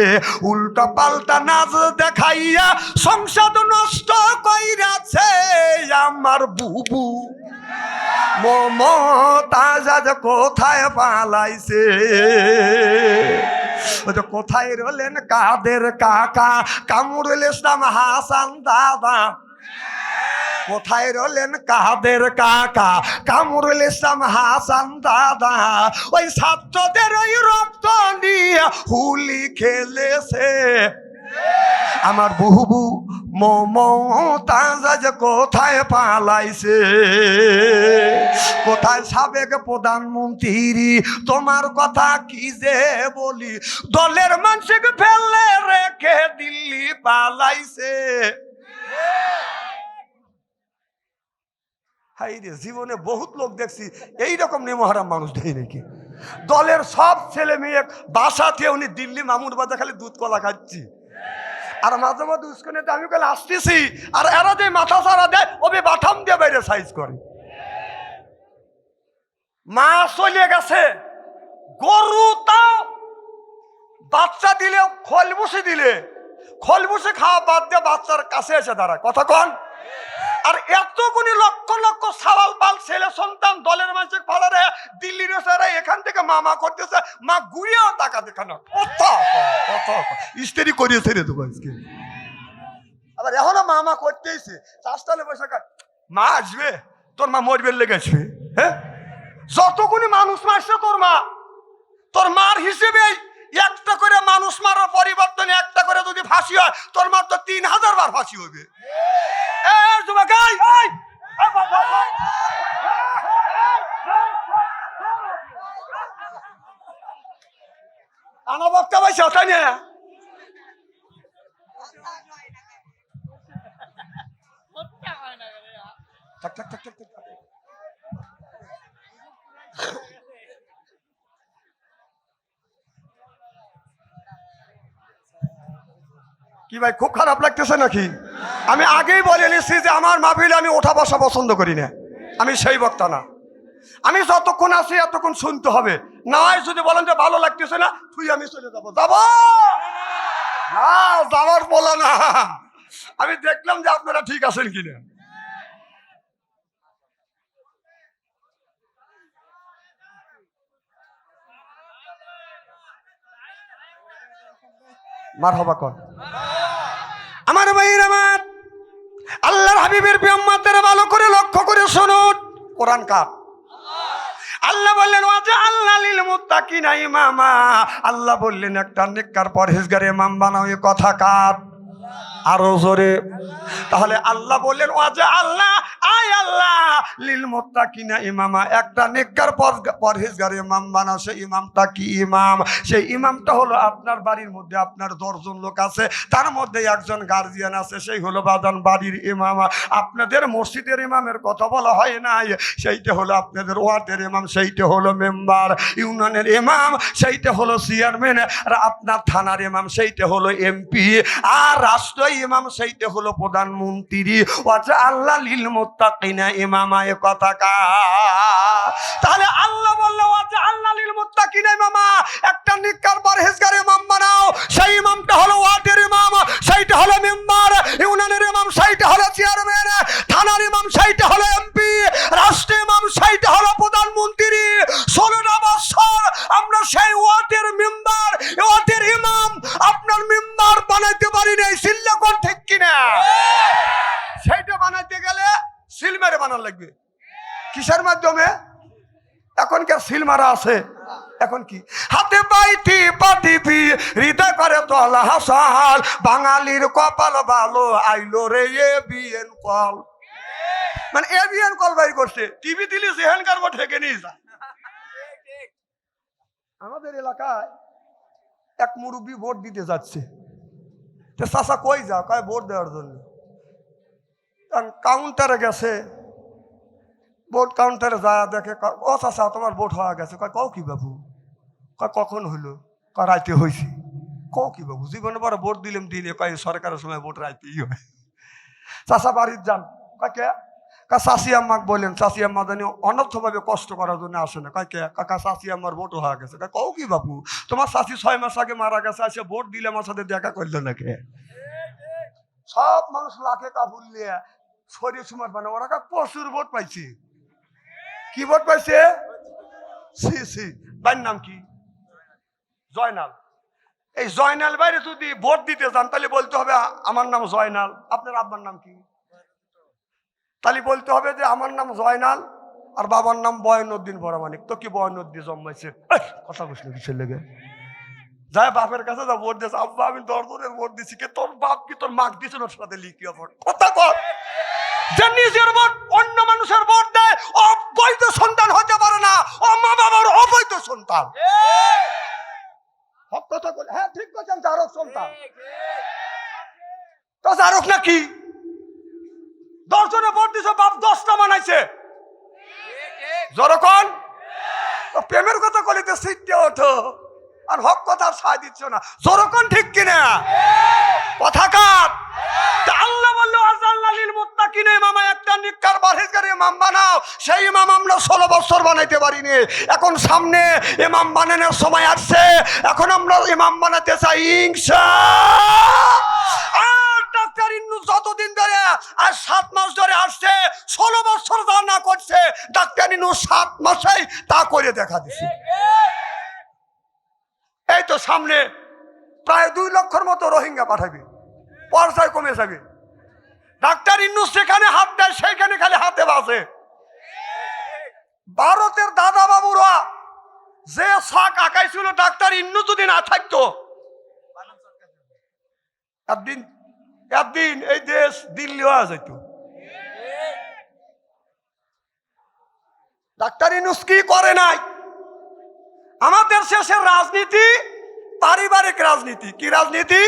উল্টা পাল্টা নাচ দেখাইয়া সংসদ নষ্ট কইরাছে আমার বুবু মমতাজ কোথায় পালাইছে? কোথায় রলেন কাদের কাকা কামরুল ইসলাম হাসান দাদা? কোথায় রলেন কাদের কাকা কামরুল ইসলাম হাসান দাদা? ওই ছাত্রদের ওই রক্ত নিয়ে হুলি খেলেছে আমার বুবু মমতাজ কোথায় পালাইছে? কোথায় সাবেক প্রধানমন্ত্রী? তোমার কথা কি যে বলি, দলের মানুষকে ফেলে রেখে দিল্লি পালাইছে। হাই রে, জীবনে বহুত লোক দেখছি এইরকম নেমহারাম মানুষ দেয় নাকি। দলের সব ছেলে মেয়ে বাসাতে উনি দিল্লি মামুর বাজা খালি দুধ কলা খাচ্ছি। আর মাঝে মাঝে উস্কনে আমি বলে আসতেছি, আর এরা যে মাথা ছাড়া দেয় ওবে বাথাম দিয়ে বাইরে সাইজ করে। মা চলে গেছে, গরু তাও বাচ্চা দিলে খোল বসে খাওয়া বাদ দিয়ে বাচ্চার কাছে এসে দাঁড়ায়। কথা কন। আর এতগুলি লক্ষ লক্ষ সাওয়াল পাল ছেলে সন্তান দলের মানুষের ফালারে দিল্লির এখান থেকে মামা করতেছে, মা ঘুরিয়েও টাকা দেখানো ইস্তেরি করিয়ে ছেড়ে দেবো আজকে। আবার এখনো মামা করতেইছে, চাষটালে বসে মা আসবে, তোর মা মরবের লেগে আসবে। হ্যাঁ, যতগুলি মানুষ মারছে তোর মার হিসেবে একটা করে মানুষ মারার পরিবর্তনে একটা করে যদি ফাঁসি হয়, তোর মার তো 3000 বার ফাঁসি হবে। আনা বক্তা ভাই তাই না? কি ভাই, খুব খারাপ লাগতেছে নাকি? আমি আগেই বলে নিচ্ছি যে আমার মাহফিলে আমি ওঠা বসা পছন্দ করি না। আমি সেই বক্তা না। আমি যতক্ষণ আছি এতক্ষণ শুনতে হবে, না হয় যদি বলেন যে ভালো লাগতেছে না তুই আমি চলে যাবো। হ্যাঁ যাওয়ার বলো না, আমি দেখলাম যে আপনারা ঠিক আছেন কিনা। মারহাবা কর আমার ভাইয়ের আমার, আল্লাহর হাবিবের প্রিয়ম্মাদের ভালো করে লক্ষ্য করে শুনুন। কোরআন কার আল্লাহ বললেন ওয়াজআলনা লিল মুত্তাকিনা ইমামা, আল্লাহ বললেন একটা নেককার পরহেজগার ইমাম বানাও। এই কথা কার? আরো জোরে। তাহলে আল্লাহ বললেন ওয়াজআলনা, আয় আল্লাহ লিল মুত্তাকিনা ইমামা, একটা নেককার পরহেজগার ইমাম বানাও। সেই ইমামটা কি ইমাম? সেই ইমামটা হলো আপনার বাড়ির মধ্যে আপনার 10 জন লোক আছে, তার মধ্যে একজন গার্জিয়ান আছে, সেই হলো বাদান বাড়ির ইমাম। আপনাদের মসজিদের ইমামের কথা বলা হয় নাই, সেইটা হলো আপনাদের ওয়ার্ডের ইমাম, সেইটা হলো মেম্বার। ইউনিয়নের ইমাম সেইটা হলো চেয়ারম্যান, আর আপনার থানার ইমাম সেইটা হলো এমপি, আর রাষ্ট্র ইমাম সেইটা হলো প্রধানমন্ত্রী। ওয়াজআলনা লিল মুত্তাকিনা ইমামা, এ কথা কার? তাহলে আল্লাহ বললো ওয়াজআলনা লিল মুত্তাকিনা ইমামা, একটা নেককার পরহেজগার ইমাম বানাও। সেই ইমামটা হলো ওয়ার্ডের ইমাম, সেইটা হলো মেম্বার। ইউনিয়নের ইমাম সেইটা হলো চেয়ারম্যান, থানার ইমাম সেইটা হলো এমপি, রাষ্ট্র ইমাম সেইটা হলো প্রধানমন্ত্রী। 16টা বছর আমরা সেই ওয়ার্ডের মেম্বার, ওয়ার্ডের ইমাম আপনার মেম্বার বানাইতে পারি নাই। সিল্লা কোন ঠিক কিনা? সেইটা বানাইতে গেলে সিল মেরে বানান লাগবে। কিসের মাধ্যমে? এখনকার সিল মারা আছে। এখন কি হাতে পাইতি পাটিপি হৃদয় করে তলা হাসাল, বাঙালির কপাল ভালো আইলো রে এ বিএন কল। মানে এ বিএন কল বাইর করছে, টিভি দিলে যেহেন কারবো ঠেকে নিয়ে যায়। আমাদের এলাকায় এক মুরব্বী ভোট দিতে যাচ্ছে, তো চাচা কই যা? কয় ভোট দেওয়ার জন্য। কাউন্টারে গেছে, ভোট কাউন্টারে যা দেখে, ও চাচা তোমার ভোট হওয়া গেছে। কয় কও কি বাবু? কয় কখন হইলো? কয় রাইতে হয়েছে। কও কি বাবু? জীবনে বড় ভোট দিলাম দিনে। কয় সরকারের সময় ভোট রাইতেই হয়। চাচা বাড়ির যান। কয় কে? কা চাষি আম্মাক বললেন, চাষি আম্মা জানি অনর্থভাবে কষ্ট করার জন্য আসে না। কয় কে? কাকা চাষি আম্মার ভোট হওয়া গেছে। কয় কও কি বাবু? তোমার চাষি 6 মাস আগে মারা গেছে, আসে ভোট দিলে আমার সাথে দেখা করলো না কে? সব মানুষ লাখে কাবুল নিয়ে শরীর সুমার বানা, ওরা প্রচুর ভোট পাইছে। কি ভোট পাইছে? সি সি ভাইয়ের নাম কি? জয়নাল। এই জয়নাল বাইরে যদি ভোট দিতে যান তাহলে বলতে হবে আমার নাম জয়নাল। আপনার আব্বার নাম কি? তাহলে বলতে হবে যে আমার নাম জয়নাল আর বাবার নাম বয়নুদ্দিন পরামানিক। তো কি বয়নুদ্দিন জন্মাইছে? কথা বসলো কিসের লেগে? যাই বাপের কাছে যা ভোট দিয়েছে, আব্বা আমি 10 জনের ভোট দিছি, কে তোর বাপ কি তোর মাক দিয়েছে ওর সাথে লিখিয়ে ভোট? কথা কর। যে নিজের ভোট অন্য মানুষের ভোট দেয়, অবৈধ সন্তান হতে পারে না, ও মা বাবার অবৈধ সন্তান। কথা বলে হ্যাঁ ঠিক বলছেন, জারক সন্তান। তো জারক নাকি? 10 জনে ভোট দিছে, বাপ 10টা বানাইছে। যখন প্রেমের কথা কলিতে সিটে ওঠো, আর হক কথা ছাই দিচ্ছ না। যখন ঠিক কিনা? কথা কার? আল্লাহ বললো ওয়াজআলনা লিল মুত্তাকিনা ইমামা, একটা নেককার পরহেজগার ইমাম বানাও। সেই ইমাম আমরা 16 বছর বানাইতে পারিনি, এখন সামনে ইমাম বানানোর সময় আসছে। এখন আমরা ইমাম বানাতে চাই ইনশাআল্লাহ। আর ডাক্তার ইন্নুস যতদিন ধরে আর 7 মাস ধরে আসছে, 16 বছর যা না করছে, ডাক্তার ইন্নুস 7 মাসেই তা করে দেখা দিচ্ছে। এই তো সামনে প্রায় 2 লক্ষের মতো রোহিঙ্গা পাঠাবে, পর্যায় কমে যাবে। ডাক্তার ইন্নুস সেখানে হাত দেয়, সেইখানে খালি হাতে বাজে। ভারতের দাদা বাবুরা যে শাক আঁকাইছিল, ডাক্তার ইন্নুস যদি না থাকতো, একদিন এই দেশ দিল্লি হয়ে যেত। ডাক্তার ইন্নুস কি করে নাই? আমাদের শেষের রাজনীতি পারিবারিক রাজনীতি। কি রাজনীতি?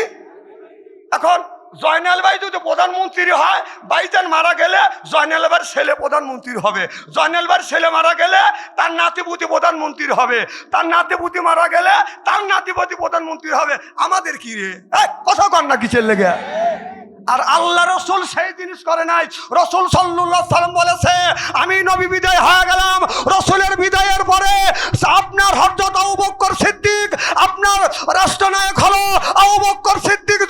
এখন জয়নাল ভাই যদি প্রধানমন্ত্রী হয়, ভাইজান মারা গেলে জয়নাল ভাইয়ের ছেলে প্রধানমন্ত্রী হবে, জয়নাল ভাইয়ের ছেলে মারা গেলে তার নাতিপুতি প্রধানমন্ত্রী হবে, তার নাতিপুতি মারা গেলে তার নাতিপুতি প্রধানমন্ত্রী হবে। আমাদের কি রে? কথা কর না কিসের লেগে? আর আল্লাহ রসুল সেই জিনিস করে নাই। রসুল সাল্লাল্লাহু আলাইহি সাল্লাম বলেছে, আমি নবী বিদায় হয়ে গেলাম, রসুলের বিদায়ের পরে আপনার হযরত আবু বকর সিদ্দিক আপনার রাষ্ট্রনায়ক হলো। আবু বকর সিদ্দিক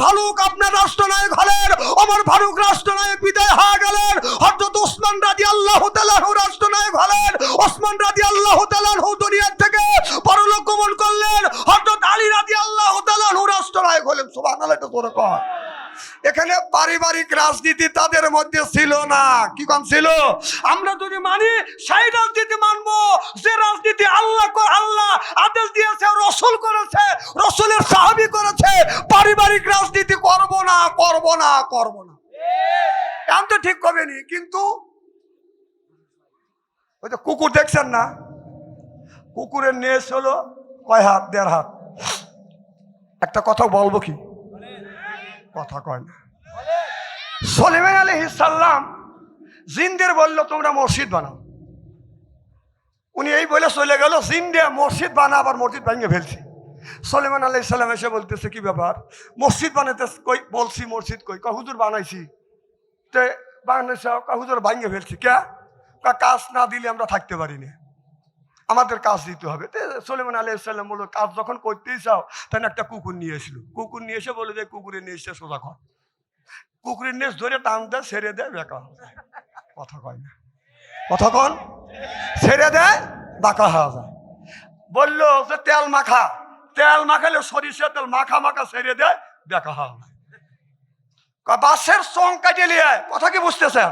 ফারুক আপনার রাষ্ট্রনায়ক হলেন, ওমর ফারুক রাষ্ট্রনায়ক বিদায় হয়ে গেলেন, হযরত ওসমান রাদিয়াল্লাহু তাআলা আনহু রাষ্ট্রনায়ক হলেন, ওসমান রাদিয়াল্লাহু তাআলা আনহু দুনিয়া থেকে পরলোক গমন করলেন, হযরত আলী রাদিয়াল্লাহু তাআলা আনহু রাষ্ট্রনায়ক হলেন। সুবহানাল্লাহ, এটা তোরা কর। এখানে পারিবারিক রাজনীতি তাদের মধ্যে ছিল না। কি কম ছিল? আমরা যদি মানি সেই রাজনীতি মানবো যে রাজনীতি আল্লাহ আদেশ দিয়েছে, রসুল করেছে, রসুলের সাহাবী করেছে। পারিবারিক রাজনীতি করব না, করব না, করব না। এমন তো ঠিক হবে নি। কিন্তু ওই যে কুকুর দেখছেন না, কুকুরের নেশ হলো কয় হাত? 1.5 হাত। একটা কথা বলবো কি? কথা কয় না। সুলাইমান আলাইহিস সালাম জিনদের বলল তোমরা মসজিদ বানাও। উনি এই বলে চলে গেল, জিনদে মসজিদ বানা, আবার মসজিদ ভেঙে ফেলছি। সুলাইমান আলাইহিস সালাম এসে বলতেছে কি ব্যাপার, মসজিদ বানাতে কই? বলছি মসজিদ কই? কয় হুজুর বানাইছি। তে বানাইছে? কয় হুজুর ভাঙে ফেলছি। কে? কাজ না দিলে আমরা থাকতে পারি না, আমাদের কাজ দিতে হবে। সুলাইমান আলাইহিস সালাম বলল কাজ যখন করতেই চাও তখন একটা কুকুর নিয়ে এসলো। কুকুর নিয়ে এসে বলে যে কুকুরের নেশটা সোজা কর। কুকুরের নেশ ধরে টান দেয়, ছেড়ে দেয়, বেকা। কথা কয় না, কথা কন। ছেড়ে দেয়, বাঁকা হওয়া যায়। বললো যে তেল মাখা, তেল মাখালে সরিষা তেল মাখা মাখা, ছেড়ে দেয়, বেকা হওয়া যায়। বাঁশের চং কাটিয়ে নিয়ে, কথা কি বুঝতেছেন?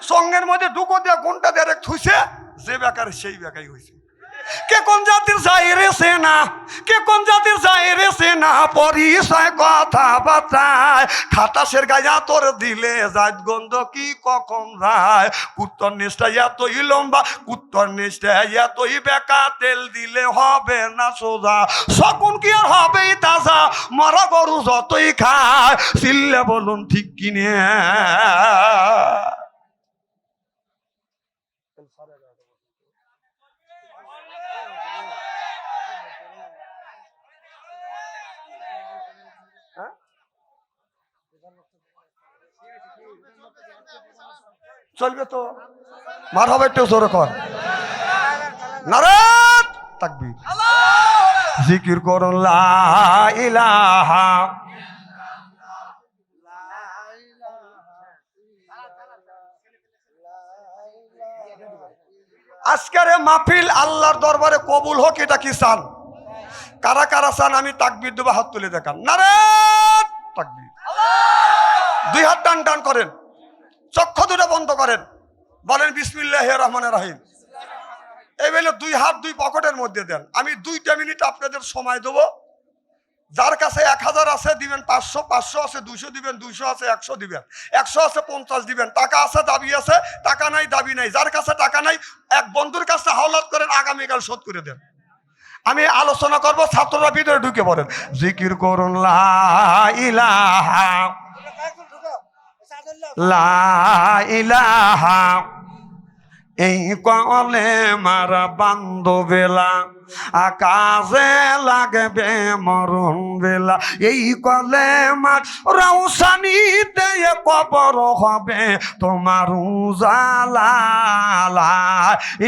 চঙ্গের মধ্যে ডুকো দিয়ে ঘন্টা দিয়ে থুইছে, যে বেকার সেই বেকাই হয়েছে। কে কোন জাতির যাই রে সেনা, কে কোন জাতির যাই রে সেনা, পরিচয় কথা বাতায়, খাতাসের গায়া তোর দিলে যায় গন্ধ কি কখন যায়। কুত্তর নিষ্ঠা এতই লম্বা, কুত্তর নিষ্ঠা এতই বেকা, তেল দিলে হবে না সোজা, শকুন কি আর হবেই তাজা, মরা গরু যতই খায়, চিল্লে বলুন ঠিক কিনে। চলবে তো? মার হবে একটু জোরে কর। নারে তাকবীর। জিকির করুন লা ইলাহা। আজকের মাহফিল আল্লাহর দরবারে কবুল হোক, এটা কি চান? কারা কারা চান আমি তাকবীর দেবো? হাত তুলে দেখান। নারে তাকবীর। 2 হাত টান টান করেন, চক্ষু দুটো বন্ধ করেন, বলেন বিসমিল্লাহির রহমানির রহিম। এই বলে 2 হাত 2 পকেটের মধ্যে দেন। আমি 2টা মিনিট আপনাদের সময় দেবো। যার কাছে 1000 আছে দিবেন 500, 500 আছে 200 দিবেন, 200 আছে 100 দিবেন, 100 আছে 50 দিবেন। টাকা আছে দাবি আছে, টাকা নাই দাবি নাই। যার কাছে টাকা নাই এক বন্ধুর কাছে হাওলাত করেন, আগামীকাল শোধ করে দেন। আমি আলোচনা করব, ছাত্ররা ভিতরে ঢুকে পড়েন। জিকির করুন লা ইলাহা, লা ইলাহা। এই কলে মারা বান্ধবেলা, আকাশে লাগবে মরণ বেলা। এই কলে মার রৌশনীতে কবর হবে তোমার উজালা, লা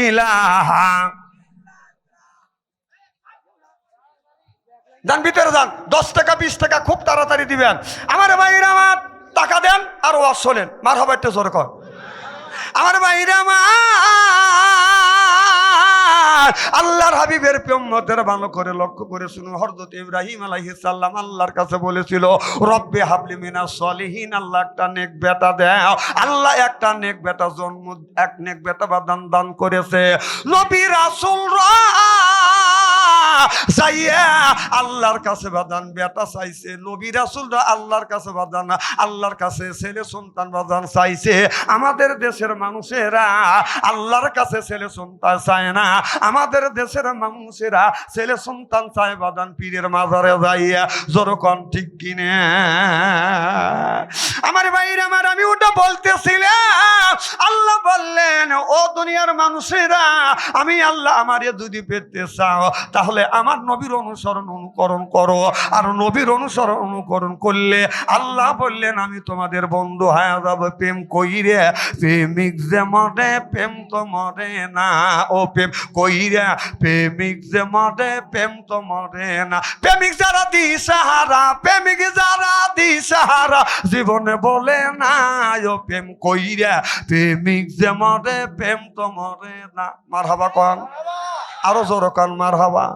ইলাহা। যান ভিতরে যান, 10 টাকা 20 টাকা খুব তাড়াতাড়ি দিবেন। আমার ভাইরা আমার টাকা দেন আর ওয়াজ শোনেন। মার হবে একটু জোরে কর। আমার ভাইরা আমার আল্লাহর হাবিবের উম্মতের ভালো করে লক্ষ্য করে শুনুন। হযরত ইব্রাহিম আলাইহিস সালাম আল্লাহর কাছে বলেছিল রব্বি হাবলি মিনাস সলিহিন, আল্লাহ একটা নেক বেটা দাও। আল্লাহ একটা নেক বেটা জন্ম, এক নেক বেটা দান করেছে। নবী রাসূলরা চাইয়া আল্লাহর কাছে বাদান বেটা চাইছে। নবী রাসূলরা আল্লাহর কাছে বাদান, আল্লাহর কাছে ছেলে সন্তান বাদান চাইছে। আমাদের দেশের মানুষেরা আল্লাহর কাছে ছেলে সন্তান চায় না। আমাদের দেশের মানুষেরা ছেলে সন্তান চায় বাদান পীরের মাজারে যাইয়া। জোরকন ঠিক কিনে? আমার ভাইরা আমার, আমি ওটা বলতেছিলাম। আল্লাহ বললেন ও দুনিয়ার মানুষেরা, আমি আল্লাহ আমারে যদি পেতে চাও তাহলে আমার নবীর অনুকরণ করো। আর নবীর অনুকরণ করলে আল্লাহ বললেন আমি তোমাদের বন্ধু হয়ে যাব। প্রেম কইরে প্রেমিক যে মরে প্রেম তো মরে না, ও প্রেম কইরে প্রেমিক যে মরে প্রেম তো মরে না। প্রেমিক যারা দিশাহারা, প্রেমিক যারা দিশাহারা জীবনে বলে না, ও প্রেম কইরে প্রেমিক যে মরে প্রেম তো মরে না। মারহাবা কোন, আরো জোর কোন মারহাবা।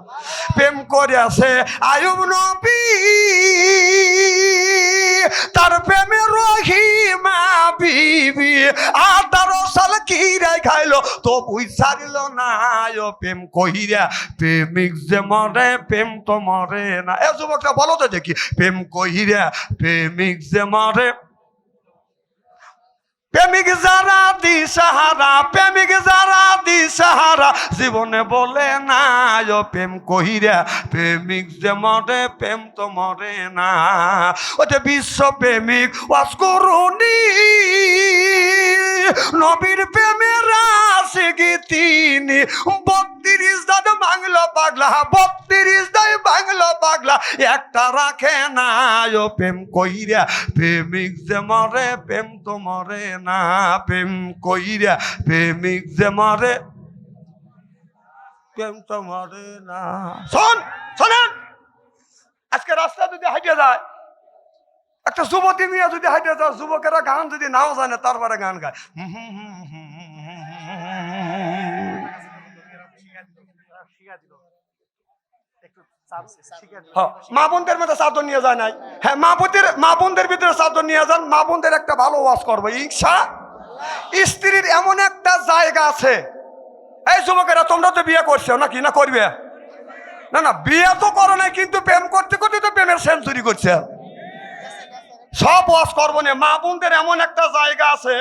প্রেম করে আছে আয়ুব নবী, তার প্রেমে রহিমা বিবি, আর তার সাল কিরাই খাইলো তো বুঝ ছাড়িল না, ও প্রেম কইরা প্রেমিক যে মরে প্রেম তো মরে না। এ যুবকটা বলো তো দেখি, প্রেম কইরা প্রেমিক যে মরে, প্রেমিক যারা দিশাহারা, প্রেমিক যারা দিশাহারা জীবনে বলে না, ও প্রেম কইরা প্রেমিক যে মরে প্রেম তো মরে না। ওতে বিশ্ব প্রেমিক ওয়াজ করুনি, নবীর প্রেমের আশিকি তিনি। 32 দান বাংলা পাগলা, 32 দাই বাংলা পাগলা একটা রাখে না, ও প্রেম কইরা প্রেমিক যে মরে প্রেম তো মরে না। প্রেম কইরা প্রেমিক যে মরে প্রেম তো মরে না। শোনেন, আজকে রাস্তা যদি হাইটে যায়, একটা যুবতী মেয়ে যদি হাইটে যায়, যুবকেরা গান যদি নাও জানে তারপরে গান গায়। মা বোনদের মধ্যে চাদর নিয়ে যায় নাই? হ্যাঁ, মা বোনদের ভিতরে চাদর নিয়ে যান। মা বোনদের একটা ভালো ওয়াজ করবো ইনশা। স্ত্রীর এমন একটা জায়গা আছে, এই যুবকেরা তোমরা তো বিয়ে করছো নাকি, না করবে? না না, বিয়ে তো করো নাই, কিন্তু প্রেম করতে করতে তো প্রেমের সেঞ্চুরি করছে। সব ওয়াজ করবো না, মা বোনদের এমন একটা জায়গা আছে।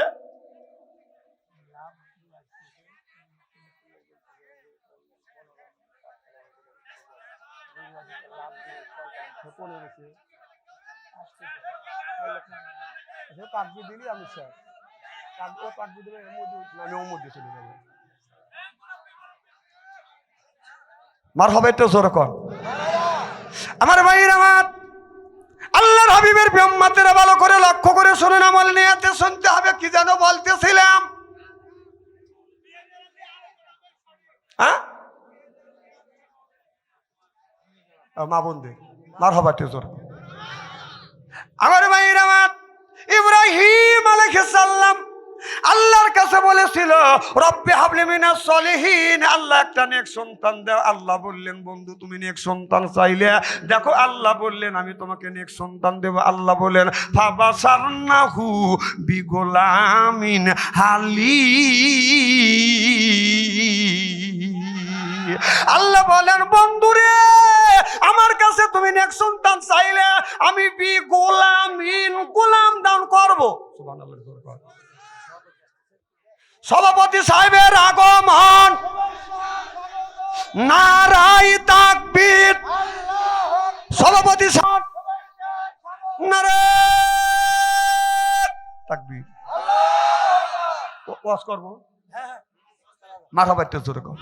মার হবে তো জোর কর। আমার ভাইয়ের, আমার আল্লাহর হাবিবের ব্রহ্মাতেরা ভালো করে লক্ষ্য করে শুনুন, আমল নিয়াতে শুনতে হবে। কি যেন বলতেছিলাম? হ্যাঁ, মা বোনদের মার হবে তো জোর। আমার ভাইয়ের, আমার ইব্রাহিম আলাইহিস সালাম আল্লাহর কাছে বলেছিল রব্বি হাবলি মিনাস সলিহিন, আল্লাহ একটা নেক সন্তান দাও। আল্লাহ বললেন বন্ধু তুমি নেক সন্তান চাইলে দেখো, আল্লাহ বললেন আমি তোমাকে নেক সন্তান দেব। আল্লাহ বললেন ফাবাশারনাহু বিগুলামিন হালিম। আল্লাহ বলেন বন্ধুরে আমার কাছে তুমি নেক সন্তান চাইলে আমি বিগুলামিন গোলাম দান করব। সুবহানাল্লাহ। সভাপতি সাহেবের আগমন, নারায়ে তাকবীর। সভাপতি সাহেব নারায়ে তাকবীর। ওয়াজ করব, মারহাবা একটু জোরে কর।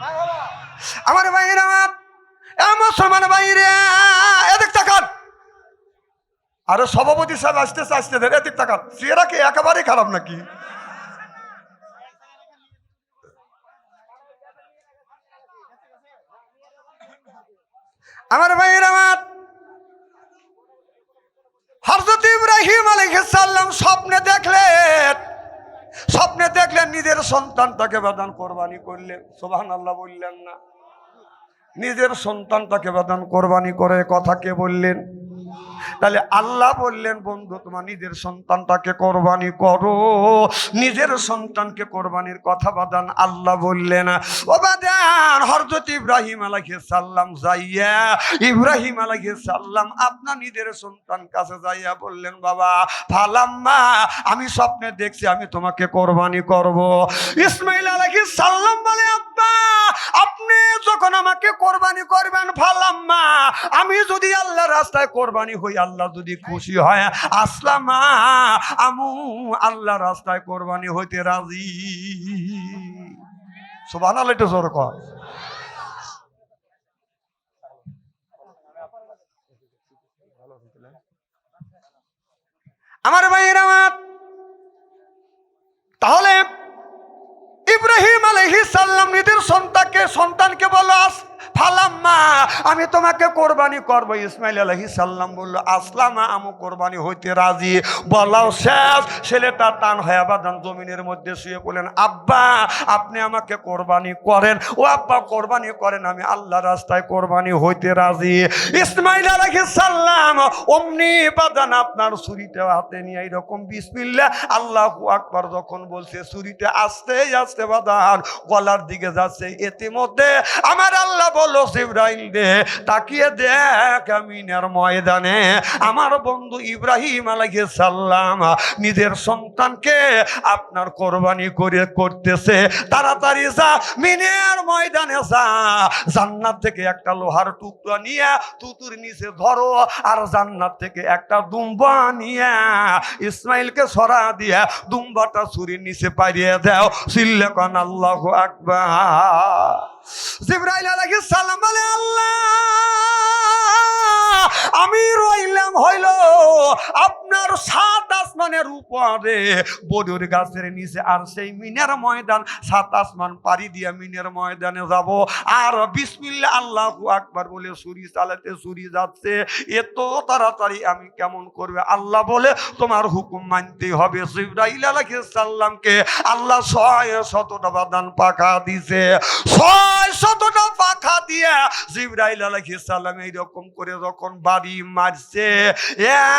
আমার ভাইরা, আমার মুসলমান ভাইরা এদিক তাকান। আরে সভাপতি সাহেব আসতে এদিক তাকান। চেহারা কি একেবারেই খারাপ নাকি? আমার ভাইয়ের, আমার হযরত ইব্রাহিম আলাইহিস সালাম স্বপ্নে দেখলেন নিজের সন্তানটাকে বেদান কোরবানি করলেন। সুবহানাল্লাহ বললেন না? নিজের সন্তানটাকে বেদান কোরবানি করে কথা কে বললেন? তাহলে আল্লাহ বললেন বন্ধু তোমার নিজের সন্তানটাকে কোরবানি করো। নিজের সন্তানকে কোরবানির কথা বাদান আল্লাহ বললেন। ও বাদান হযরত ইব্রাহিম আলাইহিস সালাম যাইয়া, ইব্রাহিম আলাইহিস সালাম আপনার নিজের সন্তান কাছে যাইয়া বললেন বাবা ফালাম্মা আমি স্বপ্নে দেখছি আমি তোমাকে কোরবানি করব। ইসমাইল আলাইহিস সালাম বলে আব্বা আপনি যখন আমাকে কোরবানি করবেন ফালাম্মা আমি যদি আল্লাহর রাস্তায় কোরবানি হই, আল্লাহ যদি খুশি হয় আসলামা আমু আল্লাহর রাস্তায় কোরবানি হইতে রাজি। সুবহানাল্লাহ, একটু জোরে কর। আমার ভাইয়েরা আমার, তাহলে ইব্রাহিম আলাইহিস সালাম নিজের সন্তানকে বলল ফালাম্মা, আমি তোমাকে কোরবানি করবো। ইসমাইল আলাইহিস সালাম বলল আসলামা, আমি কোরবানি হইতে রাজি। বলাও শেষ, ছেলেটা টান হয়ে বাদান জমিনের মধ্যে শুয়ে বললেন আব্বা আপনি আমাকে কোরবানি করেন। ও আব্বা কোরবানি করেন, আমি আল্লাহ রাস্তায় কোরবানি হইতে রাজি। ইসমাইল আলাইহিস সালাম অমনি বাদান আপনার ছুরিটা হাতে নিয়ে এইরকম বিসমিল্লাহ আল্লাহু আকবার যখন বলছে, ছুরিটা আস্তে আস্তে বাদান গলার দিকে যাচ্ছে। ইতিমধ্যে আমার আল্লাহ বলল জিবরাইল দে তাকিয়ে দেখ, মিনার ময়দানে আমার বন্ধু ইব্রাহিম আলাইহিস সালাম নিজের সন্তানকে আপনার কোরবানি করতেছে। তাড়াতাড়ি যা, মিনার ময়দানে যা, জান্নাত থেকে একটা লোহার টুকরা নিয়ে তুতুর নিচে ধরো, আর জান্নাত থেকে একটা দুম্বা নিয়ে ইসমাইলকে সরা দিয়ে দুম্বাটা ছুরির নিচে পাইয়ে দাও। চিল্লা কান আল্লাহু আকবার। জিবরাইল আলাইহিস সালাম বলে আল্লাহ আমি রইলাম হইল আপনার 7 আসমানের উপরে বদর গাছের নিচে, আর সেই মিনার ময়দান 7 আসমান পাড়ি দিয়ে মিনার ময়দানে যাব। আর বিসমিল্লাহ আল্লাহু আকবার বলে ছুরি চালাতে ছুরি যাচ্ছে। এত তাড়াতাড়ি আমি কেমন করবে? আল্লাহ বলে তোমার হুকুম মানতে হবে। জিবরাইল আলাইহিস সালামকে আল্লাহ 600টা বাদান পাখা দিছে। 600টা পাখা দিয়ে জিবরাইল আলাইহিস সালাম এইরকম করে যখন বাড়ি মারছে,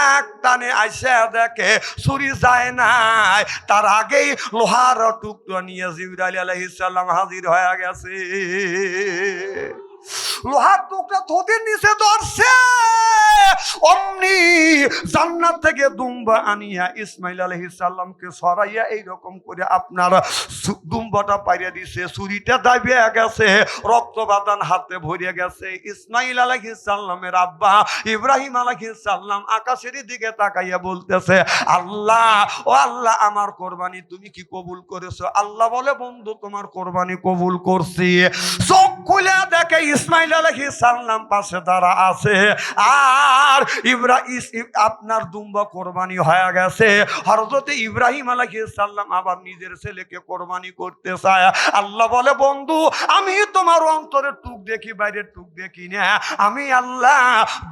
এক টানে আইসা দেখে ছুরি যায় নাই, তার আগেই লোহার টুকরা নিয়ে জিবরাইল আলাইহিস সালাম হাজির হয়ে গেছে। লোহার টুকরা থোতের নিচে ধরছে, অমনি জান্নাত থেকে দুম্বা আনিয়া ইসমাইল আলাইহিস সালামকে সরাইয়া এইরকম করে আপনার দুম্বাটা পাইয়া দিছে। ছুরিটা দাবিয়ে গেছে, রক্ত বাদান হাতে ভরিয়া গেছে। ইসমাইল আলাইহিস সালামের আব্বা ইব্রাহিম আলাইহিস সালাম আকাশের দিকে তাকাইয়া বলতেছে আল্লাহ, ও আল্লাহ আমার কোরবানি তুমি কি কবুল করেছো? আল্লাহ বলে বন্ধু তোমার কোরবানি কবুল করছি। চোখ খুলে দেখে ইসমাইল আলাইহিস সালাম পাশে দাঁড়া আছে, আর আপনার দুম্বা কোরবানি হয়ে গেছে। হযরত ইব্রাহিম আলাইহিস সালাম আবার নিজের ছেলেকে কোরবানি করতে চায়। আল্লাহ বলে বন্ধু আমি তোমার অন্তরের টুক দেখি, বাইরের টুক দেখি না। আমি আল্লাহ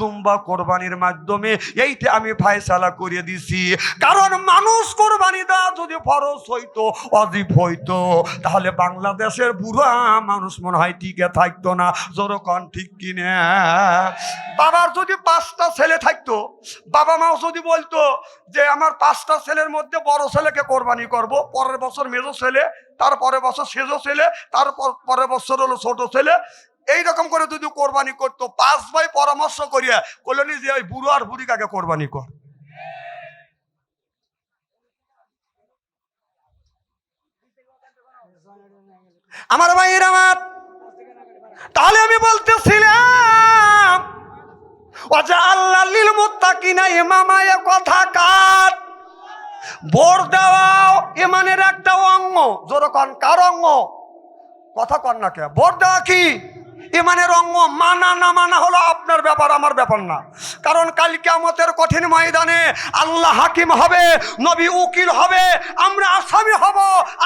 দুম্বা কোরবানির মাধ্যমে এইটা আমি ফায়সালা করে দিছি। কারণ মানুষ কোরবানি দেওয়া যদি ফরজ হইতো, ওয়াজিব হইতো, তাহলে বাংলাদেশের বুড়া মানুষ মনে হয় টিকে থাকতো না। যখন ঠিক কিনা বাবার যদি 5টা ছেলে থাকতো, বাবা মাও যদি বলতো যে আমার 5টা ছেলের মধ্যে বড় ছেলেকে কোরবানি করব, পরের বছর মেজো ছেলে, তারপরের বছর সেজো ছেলে, পরের বছর হলো ছোট ছেলে, এইরকম করে যদি কোরবানি করতো, 5 ভাই পরামর্শ করিয়া কইলেন যে ওই বুড়ো আর বুড়ি কাকে কোরবানি কর। আমার ভাইয়ের আমার, তাহলে আমি বলতেছিলাম ওয়াজা আল্লাহ লিল মুত্তাকিনা ইমামা, এ কথা কার? ভোট দেওয়াও ইমানের একটা অঙ্গ। যেরকম কার অঙ্গ? কথা কন না কে? ভোট দেওয়া কি ইমানের অঙ্গ। মানা না মানা হলো আপনার ব্যাপার, আমার ব্যাপার না। কারণ কাল কিয়ামতের কঠিন ময়দানে আল্লাহ হাকিম হবে, নবী উকিল হবে, আমরা আসামি হব।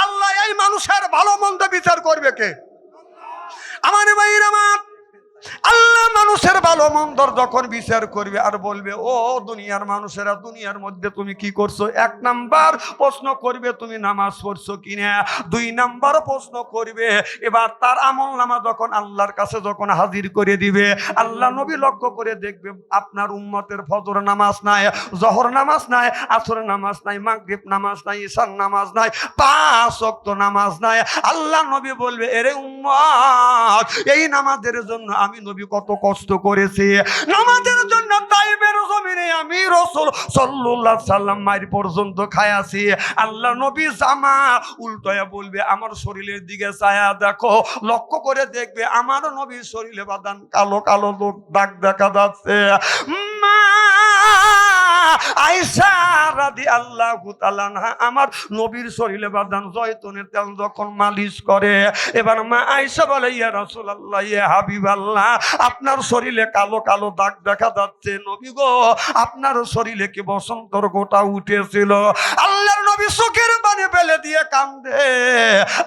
আল্লাহ এই মানুষের ভালো মন্দ বিচার করবে কে? আমার ভাইয়ের আমার, আল্লাহ মানুষের ভালো মন্দর যখন বিচার করবে আর বলবে ও দুনিয়ার মানুষেরা, দুনিয়ার মধ্যে তুমি কি করছো? 1 নাম্বার প্রশ্ন করবে তুমি নামাজ পড়ছো কিনা। 2 নাম্বার প্রশ্ন করবে এবার তার আমল নামা যখন আল্লাহর কাছে যখন হাজির করে দিবে, আল্লাহ নবী লক্ষ্য করে দেখবে আপনার উম্মতের ফজর নামাজ নাই, জহর নামাজ নাই, আসর নামাজ নাই, মাগরিব নামাজ নাই, ইশার নামাজ নাই, 5 ওয়াক্ত নামাজ নাই। আল্লাহ নবী বলবে এরে উম্মত, এই নামাজের জন্য আমি নবী কত কষ্ট করেছি, নামাজের জন্য তাইবের জমিনে আমি রাসূল সাল্লাল্লাহু আলাইহি সাল্লাম মাইর পর্যন্ত খায়াছি। আল্লাহ নবী জামা উল্টায়া বলবে আমার শরীরের দিকে ছায়া দেখো, লক্ষ্য করে দেখবে আমার নবীর শরীরে বাদান কালো কালো দাগ দেখা যাচ্ছে। মা আয়েশা রাদিয়াল্লাহু তাআলা আনহা আমার নবীর শরীরে বাদান জয়তুনের তেল যখন মালিশ করে, এবার মা আয়েশা বলে, ইয়া রাসূলুল্লাহ, ইয়া হাবিবাল্লাহ, আপনার শরীরে কালো কালো দাগ দেখা যাচ্ছে, নবী গো আপনার শরীরে কি বসন্তর গোটা উঠেছিল? আল্লাহর নবী চোখের পানি ফেলে দিয়ে কান্দে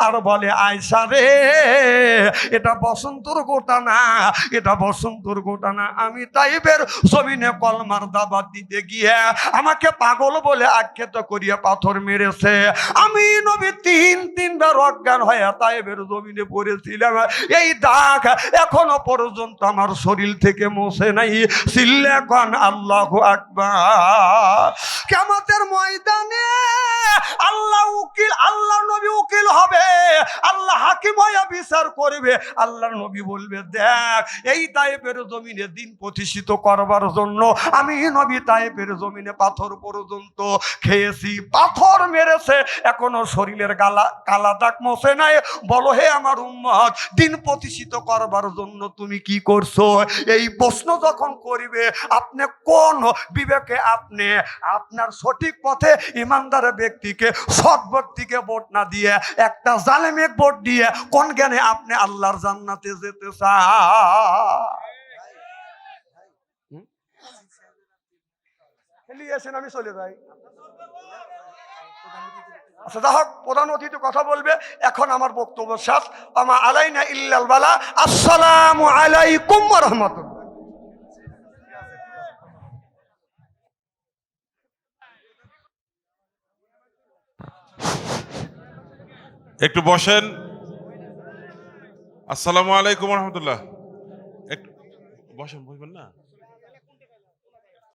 আর বলে, আয়েশা রে, এটা বসন্তর গোটা না, এটা বসন্তর গোটা না। আমি তাইবের জমিনে কলমার দাওয়াত দিতে গিয়ে আমাকে পাগল বলে আখ্যাত করিয়া পাথর মেরেছে। আমি নবী তিনবার অজ্ঞান হয়ে তাইবের জমিনে পড়েছিলাম। এই দাগ এখনো পর্যন্ত আমার শরীর থেকে মোছে নাই। চিল্লা কোন আল্লাহু আকবার। কিয়ামতের ময়দানে আল্লাহ উকিল, আল্লাহ নবী উকিল হবে, আল্লাহ হাকিম হয়ে বিচার করবে। আল্লাহ নবী বলবে, দেখ এই তায়েফের জমিনে দিন প্রতিষ্ঠিত করবার জন্য আমি নবী তায়েফের জমিনে পাথর পর্যন্ত খেয়েছি, পাথর মেরেছে, এখনো শরীরের কালা দাগ মোছে নাই। বলো হে আমার উম্মত, দিন প্রতিষ্ঠিত করবার জন্য তুমি কি করছো? এই প্রশ্ন যখন করিবে, আপনি কোন বিবেকে আপনি আপনার সঠিক পথে ইমানদার ব্যক্তিকে, সৎ ব্যক্তিকে ভোট না দিয়ে একটা জালেমে ভোট দিয়ে কোন জ্ঞানে আপনি আল্লাহর জান্নাতে যেতে চান? আমি চলে যাই। আচ্ছা, যা হোক, প্রধান অতিথি কথা বলবে, এখন আমার বক্তব্য শেষ। আমা আলাইনা ইল্লাল বালা। আসসালামু আলাইকুম ওয়া রাহমাতুল্লাহ। একটু বসেন। আসসালামু আলাইকুম রহমতুল্লাহ। একটু বসেন, বলবেন না?